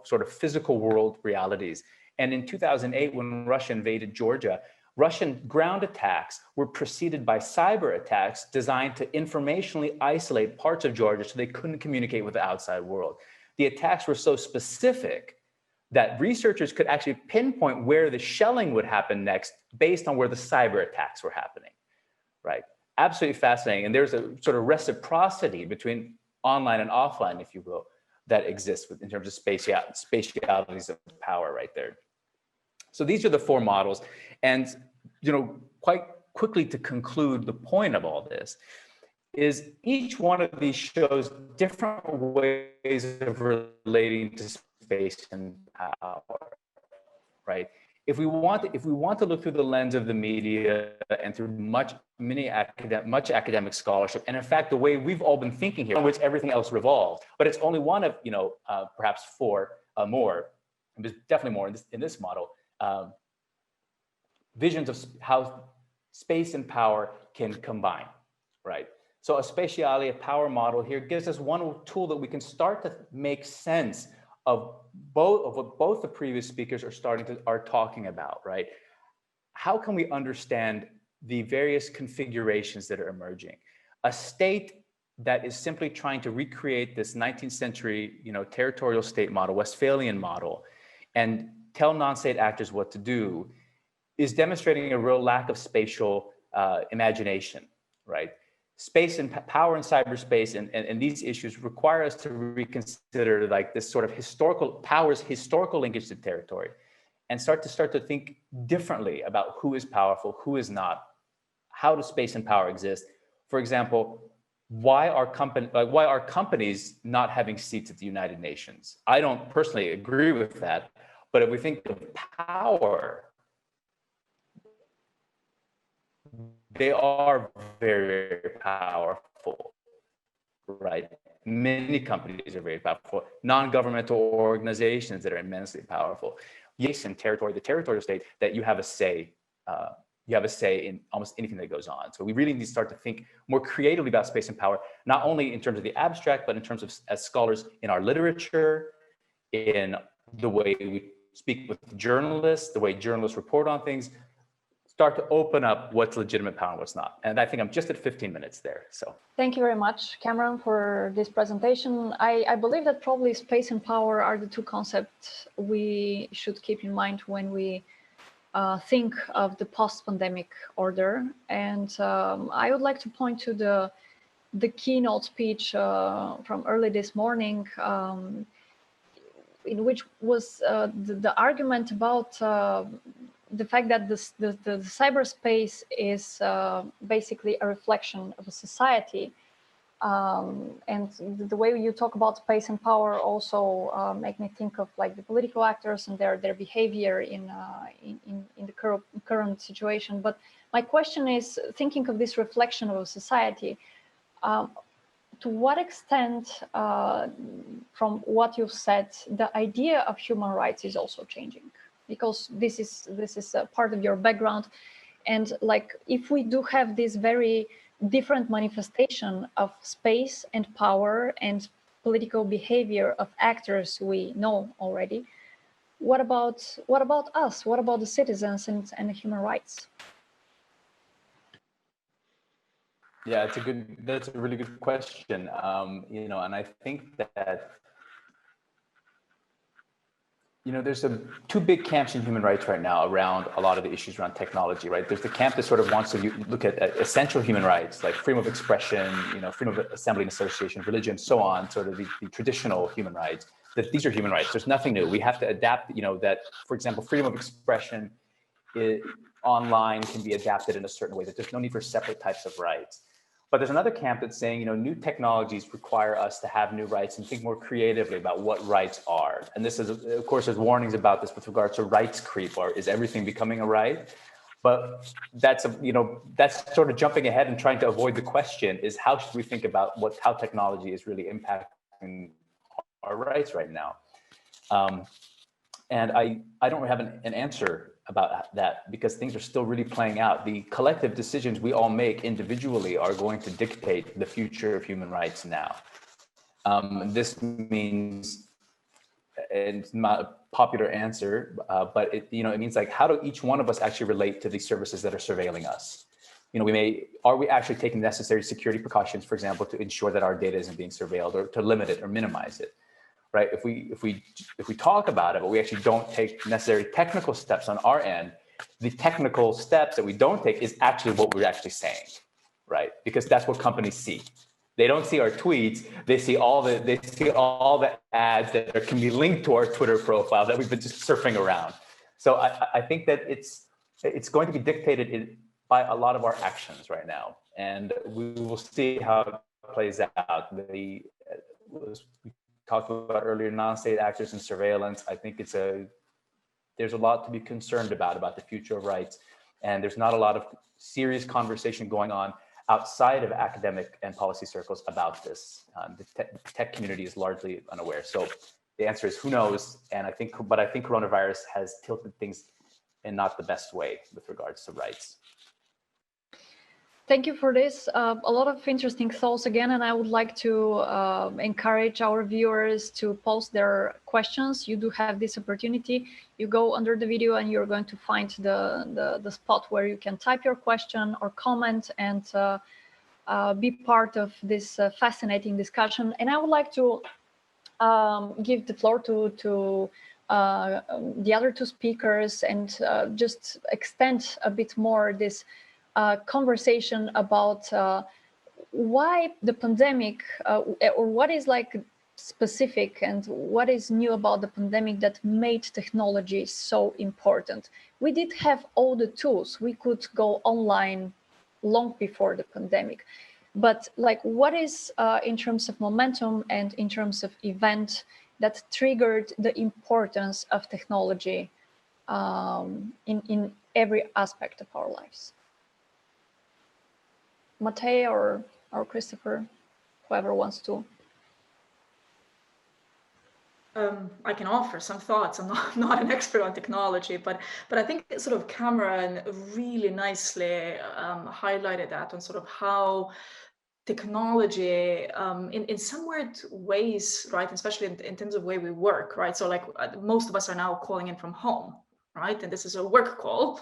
sort of physical world realities. And in 2008, when Russia invaded Georgia, Russian ground attacks were preceded by cyber attacks designed to informationally isolate parts of Georgia so they couldn't communicate with the outside world. The attacks were so specific that researchers could actually pinpoint where the shelling would happen next based on where the cyber attacks were happening, right? Absolutely fascinating. And there's a sort of reciprocity between online and offline, if you will, that exists in terms of spatialities of power right there. So these are the four models. And, quite quickly to conclude, the point of all this is each one of these shows different ways of relating to space and power, right? If we want to look through the lens of the media and through much academic scholarship, and in fact, the way we've all been thinking here, on which everything else revolves, but it's only one of, perhaps four more, and there's definitely more in this model, visions of how space and power can combine, right? So a spatiality, a power model here gives us one tool that we can start to make sense of what both the previous speakers are talking about, right? How can we understand the various configurations that are emerging? A state that is simply trying to recreate this 19th century, territorial state model, Westphalian model, and tell non-state actors what to do, is demonstrating a real lack of spatial imagination, right? Space and power in cyberspace and these issues require us to reconsider like this sort of historical linkage to territory, and start to think differently about who is powerful, who is not, how does space and power exist? For example, why are companies not having seats at the United Nations? I don't personally agree with that, But if we think of power, they are very, very powerful, right? Many companies are very powerful. Non-governmental organizations that are immensely powerful. Yes, in territory, the territorial state, that you have a say. You have a say in almost anything that goes on. So we really need to start to think more creatively about space and power, not only in terms of the abstract, but in terms of as scholars in our literature, in the way we speak with journalists, the way journalists report on things, start to open up what's legitimate power and what's not. And I think I'm just at 15 minutes there, so. Thank you very much, Cameron, for this presentation. I believe that probably space and power are the two concepts we should keep in mind when we think of the post-pandemic order. And I would like to point to the keynote speech from early this morning, in which was the argument about the fact that the cyberspace is basically a reflection of a society. And the way you talk about space and power also make me think of like the political actors and their behavior in the current situation. But my question is, thinking of this reflection of a society, to what extent, from what you've said, the idea of human rights is also changing? Because this is a part of your background, and like if we do have this very different manifestation of space and power and political behavior of actors we know already, what about us? What about the citizens and the human rights? Yeah, that's a really good question. You know, and I think that, you know, there's two big camps in human rights right now around a lot of the issues around technology, right? There's the camp that sort of wants to look at essential human rights, like freedom of expression, you know, freedom of assembly and association, religion, so on, sort of the traditional human rights, that these are human rights. There's nothing new. We have to adapt, you know, that, for example, freedom of expression online can be adapted in a certain way, that there's no need for separate types of rights. But there's another camp that's saying, you know, new technologies require us to have new rights and think more creatively about what rights are. And this is, of course, there's warnings about this with regards to rights creep, or is everything becoming a right? But that's, you know, that's sort of jumping ahead and trying to avoid the question is, how should we think about how technology is really impacting our rights right now? And I don't have an answer about that, because things are still really playing out. The collective decisions we all make individually are going to dictate the future of human rights now. This means, and it's not a popular answer, but it means like, how do each one of us actually relate to these services that are surveilling us? You know, are we actually taking necessary security precautions, for example, to ensure that our data isn't being surveilled, or to limit it or minimize it? Right? If we talk about it, but we actually don't take necessary technical steps on our end, the technical steps that we don't take is actually what we're actually saying, right? Because that's what companies see. They don't see our tweets. They see all the ads that can be linked to our Twitter profile that we've been just surfing around. So I think that it's going to be dictated by a lot of our actions right now, and we will see how it plays out. We talked about earlier, non-state actors and surveillance. I think there's a lot to be concerned about the future of rights, and there's not a lot of serious conversation going on outside of academic and policy circles about this. The tech community is largely unaware. So the answer is, who knows? And I think coronavirus has tilted things in not the best way with regards to rights. Thank you for this. A lot of interesting thoughts again, and I would like to encourage our viewers to post their questions. You do have this opportunity. You go under the video and you're going to find the spot where you can type your question or comment and be part of this fascinating discussion. And I would like to give the floor to the other two speakers and just extend a bit more this conversation about why the pandemic, or what is like specific and what is new about the pandemic that made technology so important. We did have all the tools. We could go online long before the pandemic. But like, what is in terms of momentum and in terms of event that triggered the importance of technology in every aspect of our lives? Mateja or Christopher, whoever wants to. I can offer some thoughts. I'm not an expert on technology, but I think sort of Cameran really nicely highlighted that on sort of how technology in some weird ways, right, especially in terms of way we work, right? So like most of us are now calling in from home, right? And this is a work call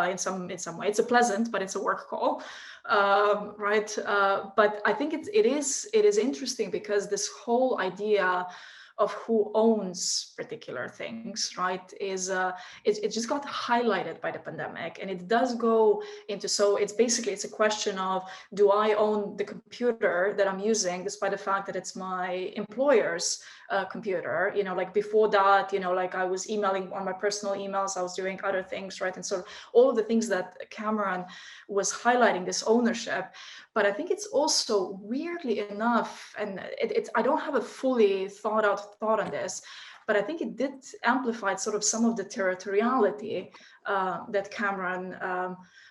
in some way. It's a pleasant, but it's a work call, right? But I think it is interesting because this whole idea of who owns particular things, right, is it just got highlighted by the pandemic, and it does go into, so it's a question of, do I own the computer that I'm using, despite the fact that it's my employer's computer? You know, like before that, you know, like I was emailing on my personal emails, I was doing other things, right? And so all of the things that Cameran was highlighting, this ownership. But I think it's also, weirdly enough, and I don't have a fully thought out thought on this, but I think it did amplify sort of some of the territoriality that Cameran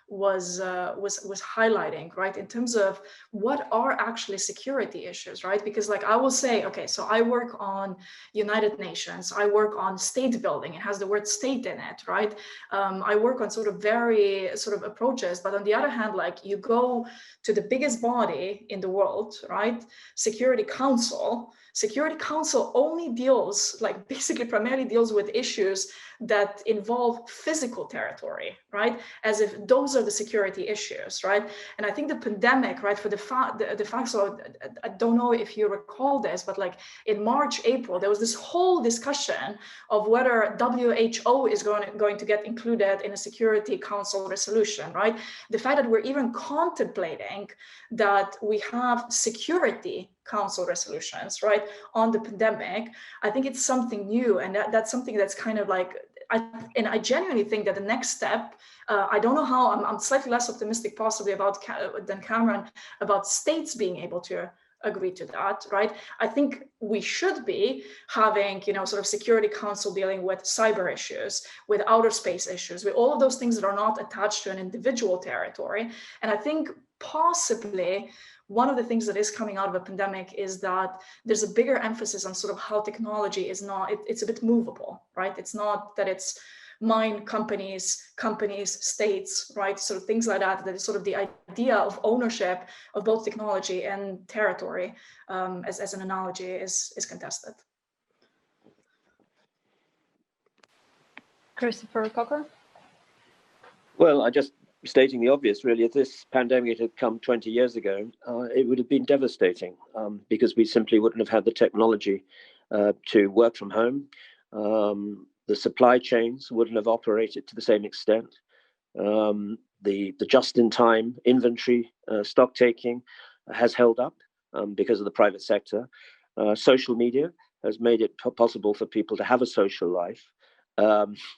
was highlighting, right, in terms of what are actually security issues, right? Because like I will say, okay, so I work on United Nations, I work on state building, it has the word state in it, right? I work on sort of very sort of approaches, but on the other hand, like you go to the biggest body in the world, right, Security Council only deals, like basically primarily deals with issues that involve physical territory, right? As if those are the security issues, right? And I think the pandemic, right, for the fact, so I don't know if you recall this, but like in March, April, there was this whole discussion of whether WHO is going to get included in a Security Council resolution, right? The fact that we're even contemplating that we have Security Council resolutions, right, on the pandemic, I think it's something new, and that's something that's kind of like, I genuinely think that the next step, I don't know how, I'm slightly less optimistic possibly than Cameran about states being able to agree to that, right? I think we should be having, you know, sort of Security Council dealing with cyber issues, with outer space issues, with all of those things that are not attached to an individual territory. And I think possibly one of the things that is coming out of a pandemic is that there's a bigger emphasis on sort of how technology is not, it's a bit movable, right? It's not that it's mine, companies, states, right? Sort of things like that, that is sort of the idea of ownership of both technology and territory, as an analogy, is contested. Christopher Cocker? Well, I just stating the obvious, really. If this pandemic had come 20 years ago, it would have been devastating because we simply wouldn't have had the technology to work from home. The supply chains wouldn't have operated to the same extent. The just-in-time inventory stock taking has held up because of the private sector. Social media has made it possible for people to have a social life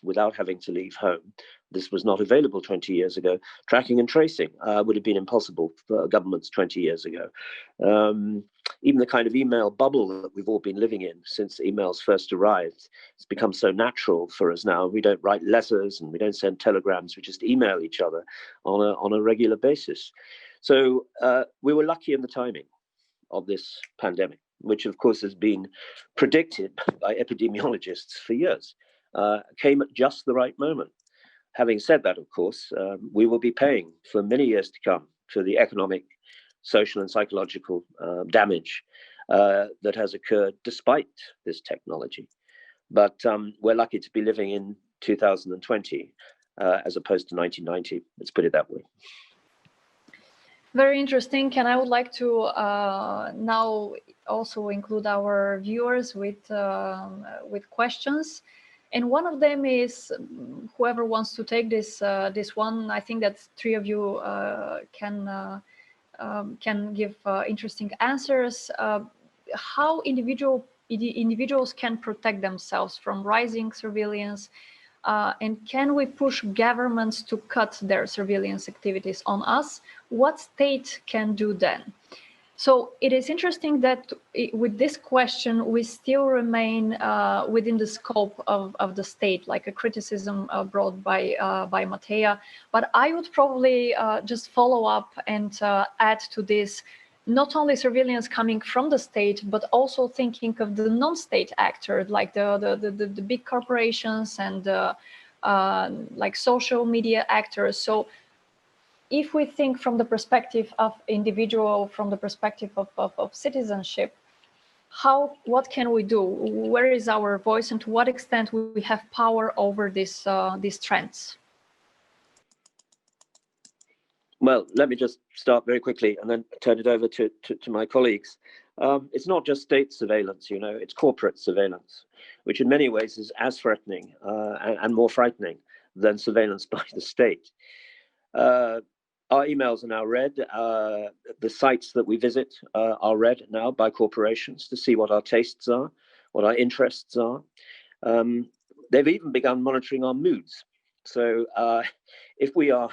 without having to leave home. This was not available 20 years ago. Tracking and tracing would have been impossible for governments 20 years ago. Even the kind of email bubble that we've all been living in since emails first arrived, it's become so natural for us now. We don't write letters and we don't send telegrams. We just email each other on a regular basis. So we were lucky in the timing of this pandemic, which of course has been predicted by epidemiologists for years, came at just the right moment. Having said that, of course, we will be paying for many years to come for the economic, social and psychological damage that has occurred despite this technology. But we're lucky to be living in 2020 as opposed to 1990. Let's put it that way. Very interesting, and I would like to now also include our viewers with questions. And one of them is, whoever wants to take this one. I think that three of you can give interesting answers. How individuals can protect themselves from rising surveillance, and can we push governments to cut their surveillance activities on us? What state can do then? So it is interesting that with this question, we still remain within the scope of the state, like a criticism brought by Mateja. But I would probably just follow up and add to this, not only surveillance coming from the state, but also thinking of the non-state actors, like the big corporations and like social media actors. So if we think from the perspective of individual, from the perspective of citizenship, what can we do? Where is our voice, and to what extent we have power over these trends? Well, let me just start very quickly and then turn it over to my colleagues. It's not just state surveillance, it's corporate surveillance, which in many ways is as threatening and more frightening than surveillance by the state. Our emails are now read. The sites that we visit are read now by corporations to see what our tastes are, what our interests are. They've even begun monitoring our moods. So if we are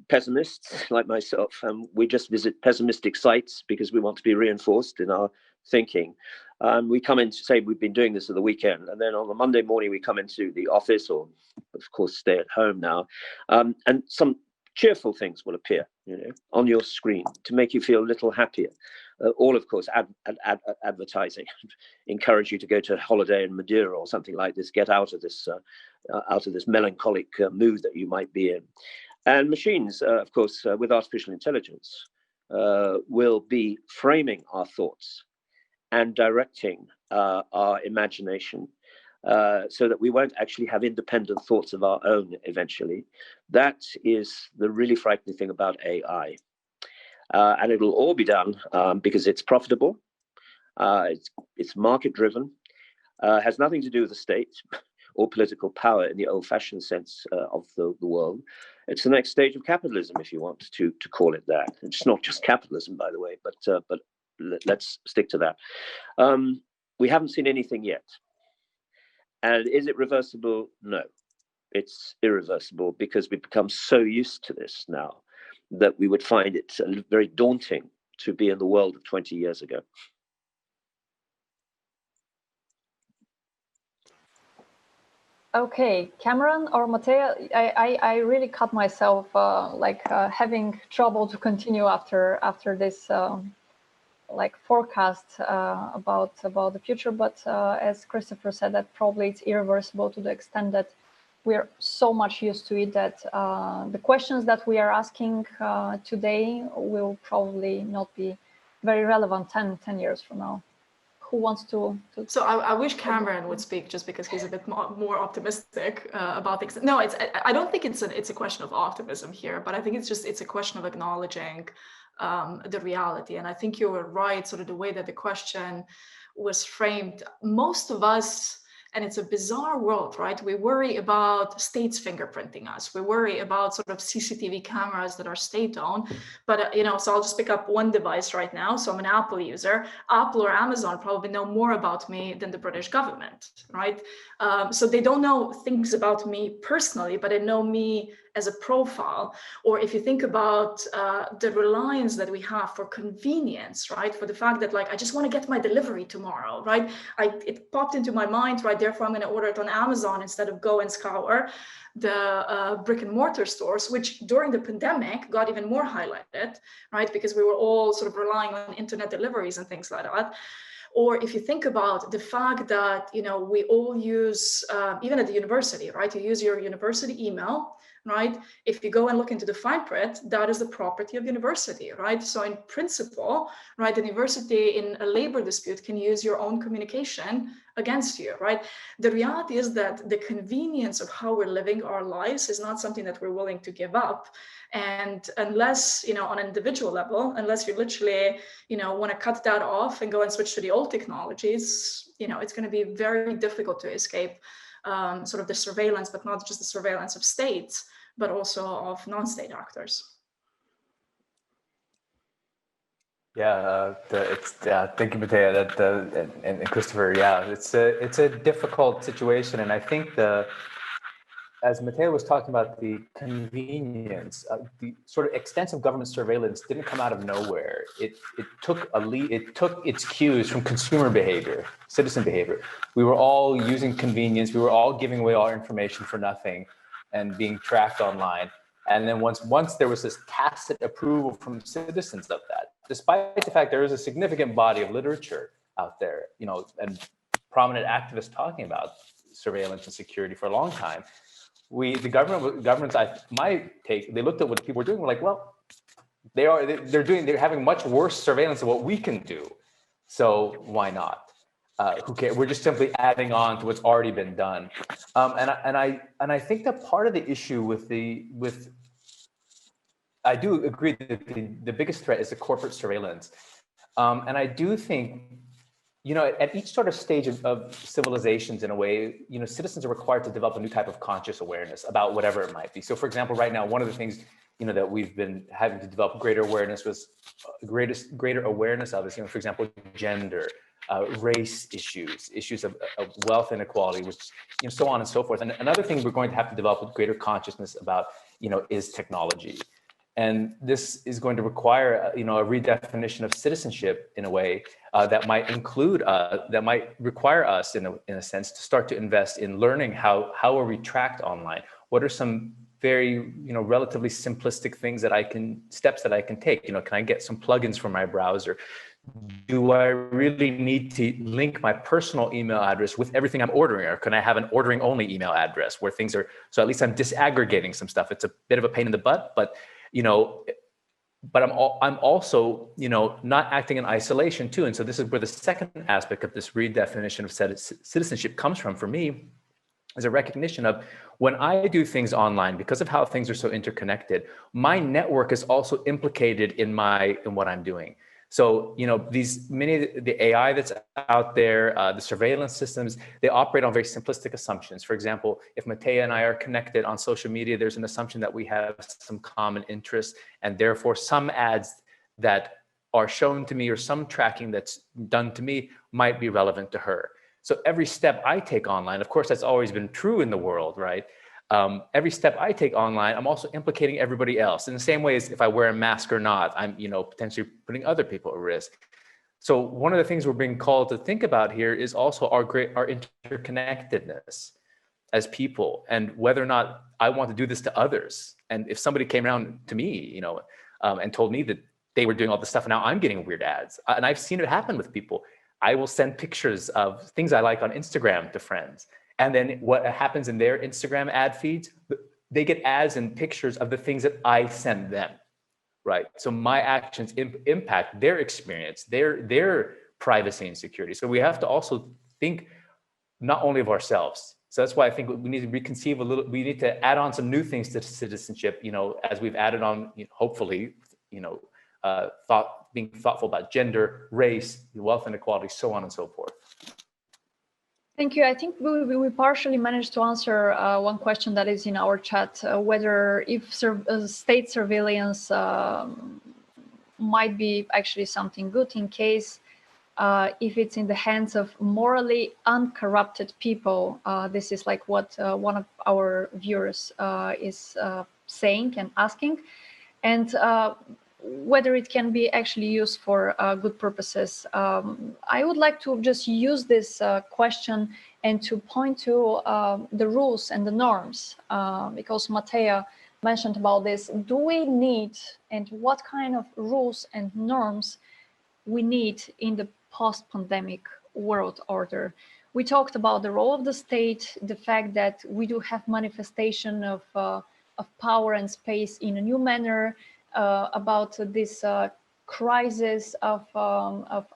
pessimists like myself, and we just visit pessimistic sites because we want to be reinforced in our thinking, we come in to say we've been doing this at the weekend, and then on the Monday morning we come into the office, or of course stay at home now, and some cheerful things will appear, on your screen to make you feel a little happier. All, of course, advertising, encourage you to go to a holiday in Madeira or something like this. Get out of this melancholic mood that you might be in. And machines, of course, with artificial intelligence, will be framing our thoughts and directing our imagination. So that we won't actually have independent thoughts of our own eventually. That is the really frightening thing about AI. And it will all be done because it's profitable, it's market-driven, has nothing to do with the state or political power in the old-fashioned sense of the world. It's the next stage of capitalism, if you want to call it that. It's not just capitalism, by the way, but let's stick to that. We haven't seen anything yet. And is it reversible? No, it's irreversible, because we've become so used to this now that we would find it very daunting to be in the world of 20 years ago. Okay, Cameran or Mateja, I really cut myself having trouble to continue after this forecast about the future, but as Christopher said, that probably it's irreversible to the extent that we're so much used to it that the questions that we are asking today will probably not be very relevant 10 years from now. Who wants to So I wish Cameran would speak, just because he's a bit more optimistic about things. No, I don't think it's a question of optimism here, but I think it's a question of acknowledging the reality. And I think you were right, sort of the way that the question was framed. Most of us, and it's a bizarre world, right? We worry about states fingerprinting us. We worry about sort of CCTV cameras that are state-owned. But, so I'll just pick up one device right now. So I'm an Apple user. Apple or Amazon probably know more about me than the British government, right? So they don't know things about me personally, but they know me as a profile. Or if you think about the reliance that we have for convenience, right? For the fact that, I just want to get my delivery tomorrow, right? It popped into my mind, right? Therefore, I'm going to order it on Amazon instead of go and scour the brick and mortar stores, which during the pandemic got even more highlighted, right? Because we were all sort of relying on internet deliveries and things like that. Or if you think about the fact that, we all use, even at the university, right? You use your university email, right? If you go and look into the fine print, that is the property of the university, right? So in principle, right, the university in a labor dispute can use your own communication against you, right? The reality is that the convenience of how we're living our lives is not something that we're willing to give up. And unless, on an individual level, unless you literally, want to cut that off and go and switch to the old technologies, it's going to be very difficult to escape sort of the surveillance, but not just the surveillance of states, but also of non-state actors. Yeah, thank you, Mateja, and Christopher. Yeah, it's a difficult situation, and I think as Mateja was talking about the convenience, the sort of extensive government surveillance didn't come out of nowhere. It took its cues from consumer behavior, citizen behavior. We were all using convenience. We were all giving away our information for nothing and being tracked online. And then once there was this tacit approval from citizens of that, despite the fact there is a significant body of literature out there, you know, and prominent activists talking about surveillance and security for a long time, the governments, my take, they looked at what people were doing, were like, well, they're having much worse surveillance than what we can do. So why not? Who cares? We're just simply adding on to what's already been done. And I think that part of the issue I do agree that the biggest threat is the corporate surveillance. And I do think, you know, at each sort of stage of civilizations, in a way, you know, citizens are required to develop a new type of conscious awareness about whatever it might be. So for example, right now, one of the things, you know, that we've been having to develop greater awareness greater awareness of is, you know, for example, gender, race issues of wealth inequality, which, you know, so on and so forth. And another thing we're going to have to develop with greater consciousness about, you know, is technology. And this is going to require, you know, a redefinition of citizenship in a way that might include, that might require us, in a sense, to start to invest in learning how are we tracked online? What are some very, you know, relatively simplistic things steps that I can take? You know, can I get some plugins for my browser? Do I really need to link my personal email address with everything I'm ordering, or can I have an ordering only email address where things are, so at least I'm disaggregating some stuff. It's a bit of a pain in the butt, but, you know, but I'm also, you know, not acting in isolation too. And so this is where the second aspect of this redefinition of citizenship comes from for me, is a recognition of, when I do things online, because of how things are so interconnected, my network is also implicated in what I'm doing. So, you know, the AI that's out there, the surveillance systems, they operate on very simplistic assumptions. For example, if Mateja and I are connected on social media, there's an assumption that we have some common interests, and therefore some ads that are shown to me or some tracking that's done to me might be relevant to her. So every step I take online, of course, that's always been true in the world, right? Every step I take online, I'm also implicating everybody else. In the same way as if I wear a mask or not, I'm, you know, potentially putting other people at risk. So one of the things we're being called to think about here is also our interconnectedness as people, and whether or not I want to do this to others. And if somebody came around to me, you know, and told me that they were doing all this stuff, and now I'm getting weird ads, and I've seen it happen with people. I will send pictures of things I like on Instagram to friends. And then what happens in their Instagram ad feeds, they get ads and pictures of the things that I send them, right? So my actions impact their experience, their privacy and security. So we have to also think not only of ourselves. So that's why I think we need to reconceive we need to add on some new things to citizenship, you know, as we've added on, you know, hopefully, you know, being thoughtful about gender, race, wealth inequality, so on and so forth. Thank you. I think we partially managed to answer one question that is in our chat, whether if state surveillance might be actually something good in case if it's in the hands of morally uncorrupted people. This is like what one of our viewers is saying and asking. And whether it can be actually used for good purposes. I would like to just use this question and to point to the rules and the norms, because Mateja mentioned about this. Do we need, and what kind of rules and norms we need in the post-pandemic world order? We talked about the role of the state, the fact that we do have manifestation of power and space in a new manner, about this crisis of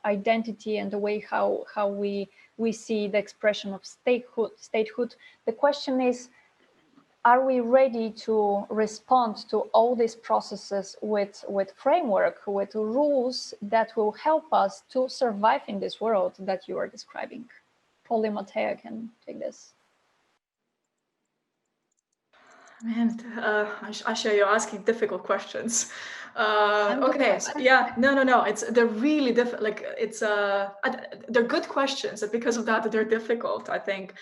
identity and the way how we see the expression of statehood. The question is, are we ready to respond to all these processes with framework, with rules that will help us to survive in this world that you are describing? Probably Mateja can take this. Man, Asya, you're asking difficult questions. Okay, so, yeah, no. They're really difficult. Like they're good questions, and because of that, they're difficult, I think.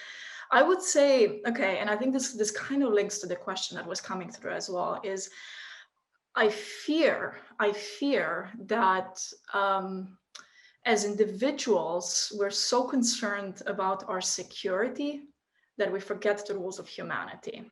I would say, okay, and I think this kind of links to the question that was coming through as well, is I fear that as individuals, we're so concerned about our security that we forget the rules of humanity,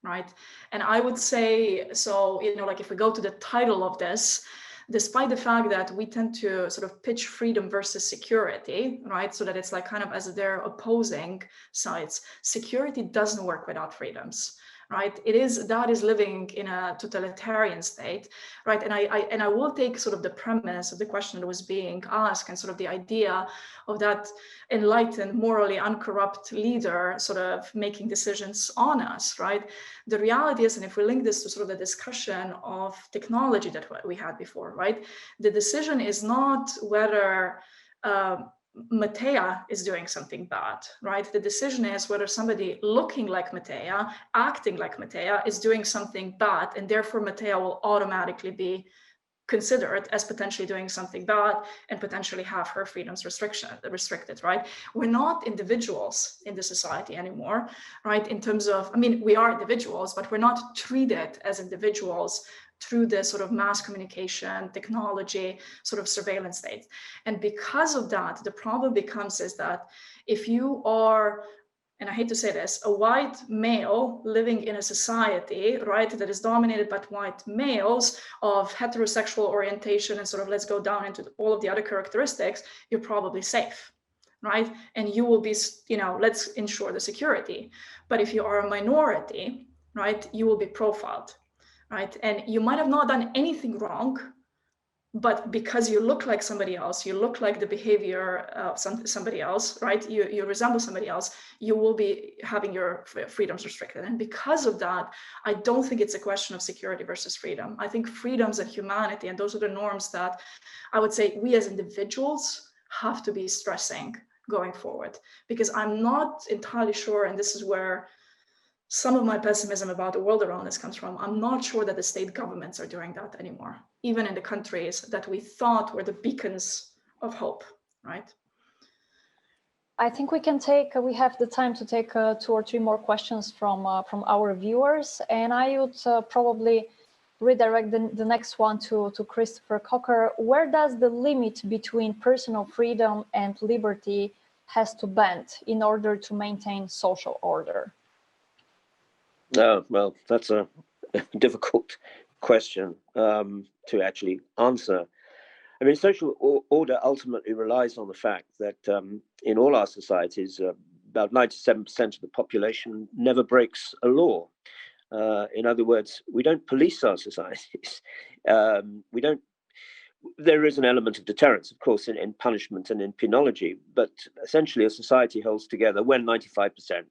right? And I would say, so, you know, like if we go to the title of this, despite the fact that we tend to sort of pitch freedom versus security, right? So that it's like kind of as they're opposing sides, security doesn't work without freedoms, right? That is living in a totalitarian state, right? And I will take sort of the premise of the question that was being asked and sort of the idea of that enlightened, morally uncorrupt leader sort of making decisions on us, right? The reality is, and if we link this to sort of the discussion of technology that we had before, right? The decision is not whether Mateja is doing something bad, right? The decision is whether somebody looking like Mateja, acting like Mateja, is doing something bad, and therefore Mateja will automatically be considered as potentially doing something bad and potentially have her freedoms restricted, right? We're not individuals in the society anymore, right? In terms of, I mean, we are individuals, but we're not treated as individuals through the sort of mass communication, technology, sort of surveillance state. And because of that, the problem becomes is that if you are, and I hate to say this, a white male living in a society, right, that is dominated by white males of heterosexual orientation and sort of let's go down into all of the other characteristics, you're probably safe, right? And you will be, you know, let's ensure the security. But if you are a minority, right, you will be profiled, right? And you might have not done anything wrong, but because you look like somebody else, you look like the behavior of somebody else, right? You resemble somebody else, you will be having your freedoms restricted. And because of that, I don't think it's a question of security versus freedom. I think freedoms and humanity, and those are the norms that I would say we as individuals have to be stressing going forward, because I'm not entirely sure, and this is where some of my pessimism about the world around us comes from. I'm not sure that the state governments are doing that anymore, even in the countries that we thought were the beacons of hope, right? I think we have the time to take 2 or 3 more questions from our viewers, and I would probably redirect the next one to Christopher Cocker. Where does the limit between personal freedom and liberty has to bend in order to maintain social order? Oh, well, that's a difficult question to actually answer. I mean, social order ultimately relies on the fact that in all our societies, about 97% of the population never breaks a law. In other words, we don't police our societies. There is an element of deterrence, of course, in punishment and in penology, but essentially a society holds together when 95%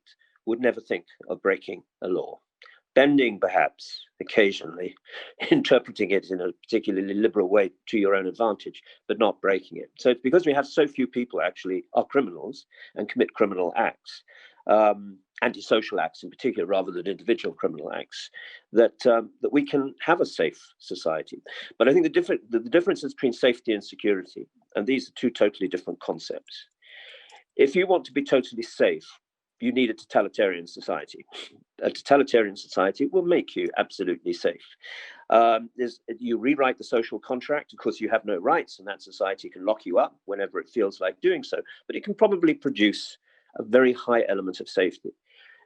would never think of breaking a law. Bending, perhaps, occasionally, interpreting it in a particularly liberal way to your own advantage, but not breaking it. So it's because we have so few people actually are criminals and commit criminal acts, antisocial acts in particular, rather than individual criminal acts, that we can have a safe society. But I think the difference is between safety and security, and these are 2 totally different concepts. If you want to be totally safe, you need a totalitarian society. A totalitarian society will make you absolutely safe. You rewrite the social contract. Of course, you have no rights, and that society can lock you up whenever it feels like doing so. But it can probably produce a very high element of safety.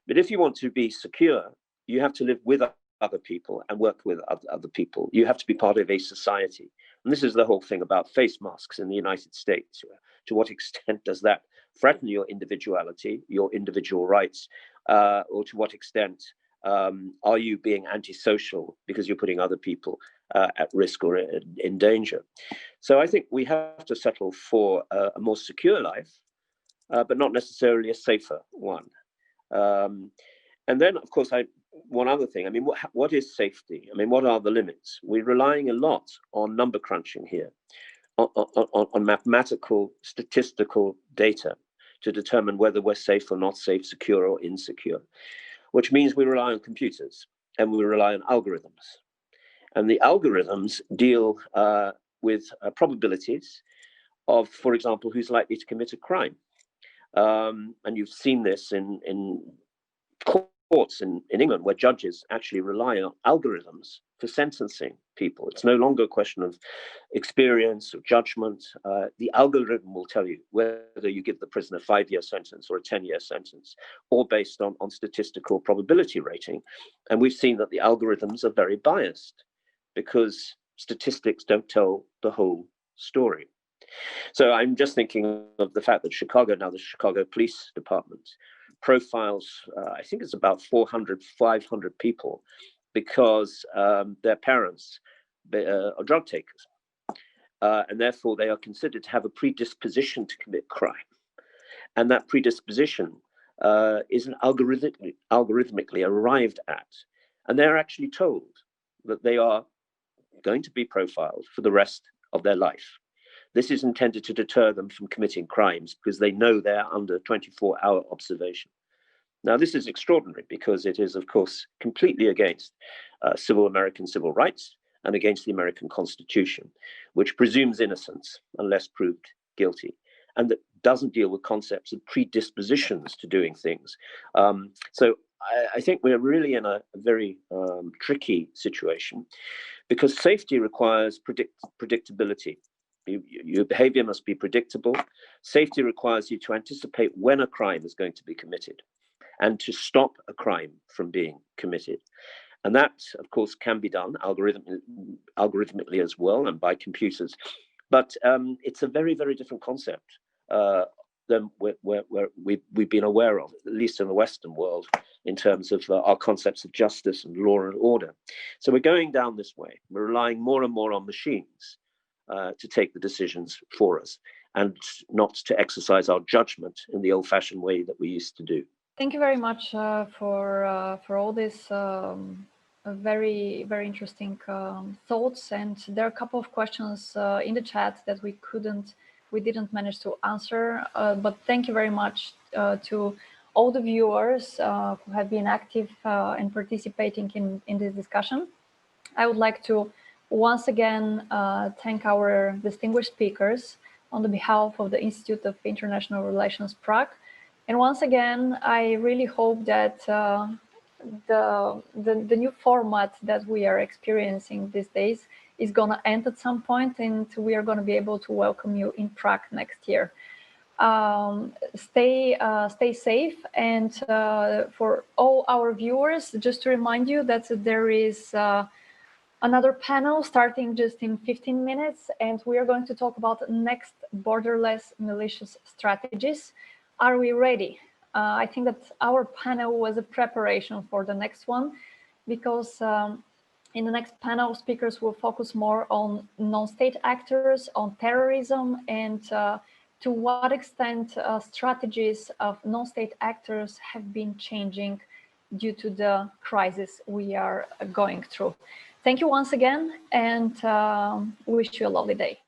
But if you want to be secure, you have to live with other people and work with other people. You have to be part of a society. And this is the whole thing about face masks in the United States. To what extent does that threaten your individuality, your individual rights, or to what extent are you being antisocial because you're putting other people at risk or in danger? So I think we have to settle for a more secure life, but not necessarily a safer one. And then, of course, one other thing, I mean, what is safety? I mean, what are the limits? We're relying a lot on number crunching here, on mathematical, statistical data to determine whether we're safe or not safe, secure or insecure, which means we rely on computers and we rely on algorithms. And the algorithms deal with probabilities of, for example, who's likely to commit a crime. And you've seen this in courts in England, where judges actually rely on algorithms for sentencing people. It's no longer a question of experience or judgment. The algorithm will tell you whether you give the prisoner a 5-year sentence or a 10-year sentence, all based on statistical probability rating. And we've seen that the algorithms are very biased because statistics don't tell the whole story. So I'm just thinking of the fact that Chicago, now the Chicago Police Department, profiles, I think it's about 400, 500 people because their parents are drug takers. And therefore they are considered to have a predisposition to commit crime. And that predisposition is algorithmically arrived at. And they're actually told that they are going to be profiled for the rest of their life. This is intended to deter them from committing crimes because they know they're under 24-hour observation. Now, this is extraordinary because it is, of course, completely against American civil rights and against the American Constitution, which presumes innocence unless proved guilty, and that doesn't deal with concepts of predispositions to doing things. So I think we're really in a very tricky situation because safety requires predictability. Your behavior must be predictable. Safety requires you to anticipate when a crime is going to be committed and to stop a crime from being committed. And that, of course, can be done algorithmically as well and by computers. But it's a very, very different concept than we've been aware of, at least in the Western world, in terms of our concepts of justice and law and order. So we're going down this way. We're relying more and more on machines to take the decisions for us and not to exercise our judgment in the old-fashioned way that we used to do. Thank you very much for all this very, very interesting thoughts. And there are a couple of questions in the chat that we didn't manage to answer. But thank you very much to all the viewers who have been active and participating in this discussion. I would like to once again thank our distinguished speakers on the behalf of the Institute of International Relations Prague. And once again, I really hope that the new format that we are experiencing these days is going to end at some point, and we are going to be able to welcome you in Prague next year. Stay safe, and for all our viewers, just to remind you that there is another panel starting just in 15 minutes, and we are going to talk about next borderless malicious strategies. Are we ready? I think that our panel was a preparation for the next one, because in the next panel, speakers will focus more on non-state actors, on terrorism, and to what extent strategies of non-state actors have been changing due to the crisis we are going through. Thank you once again, and wish you a lovely day.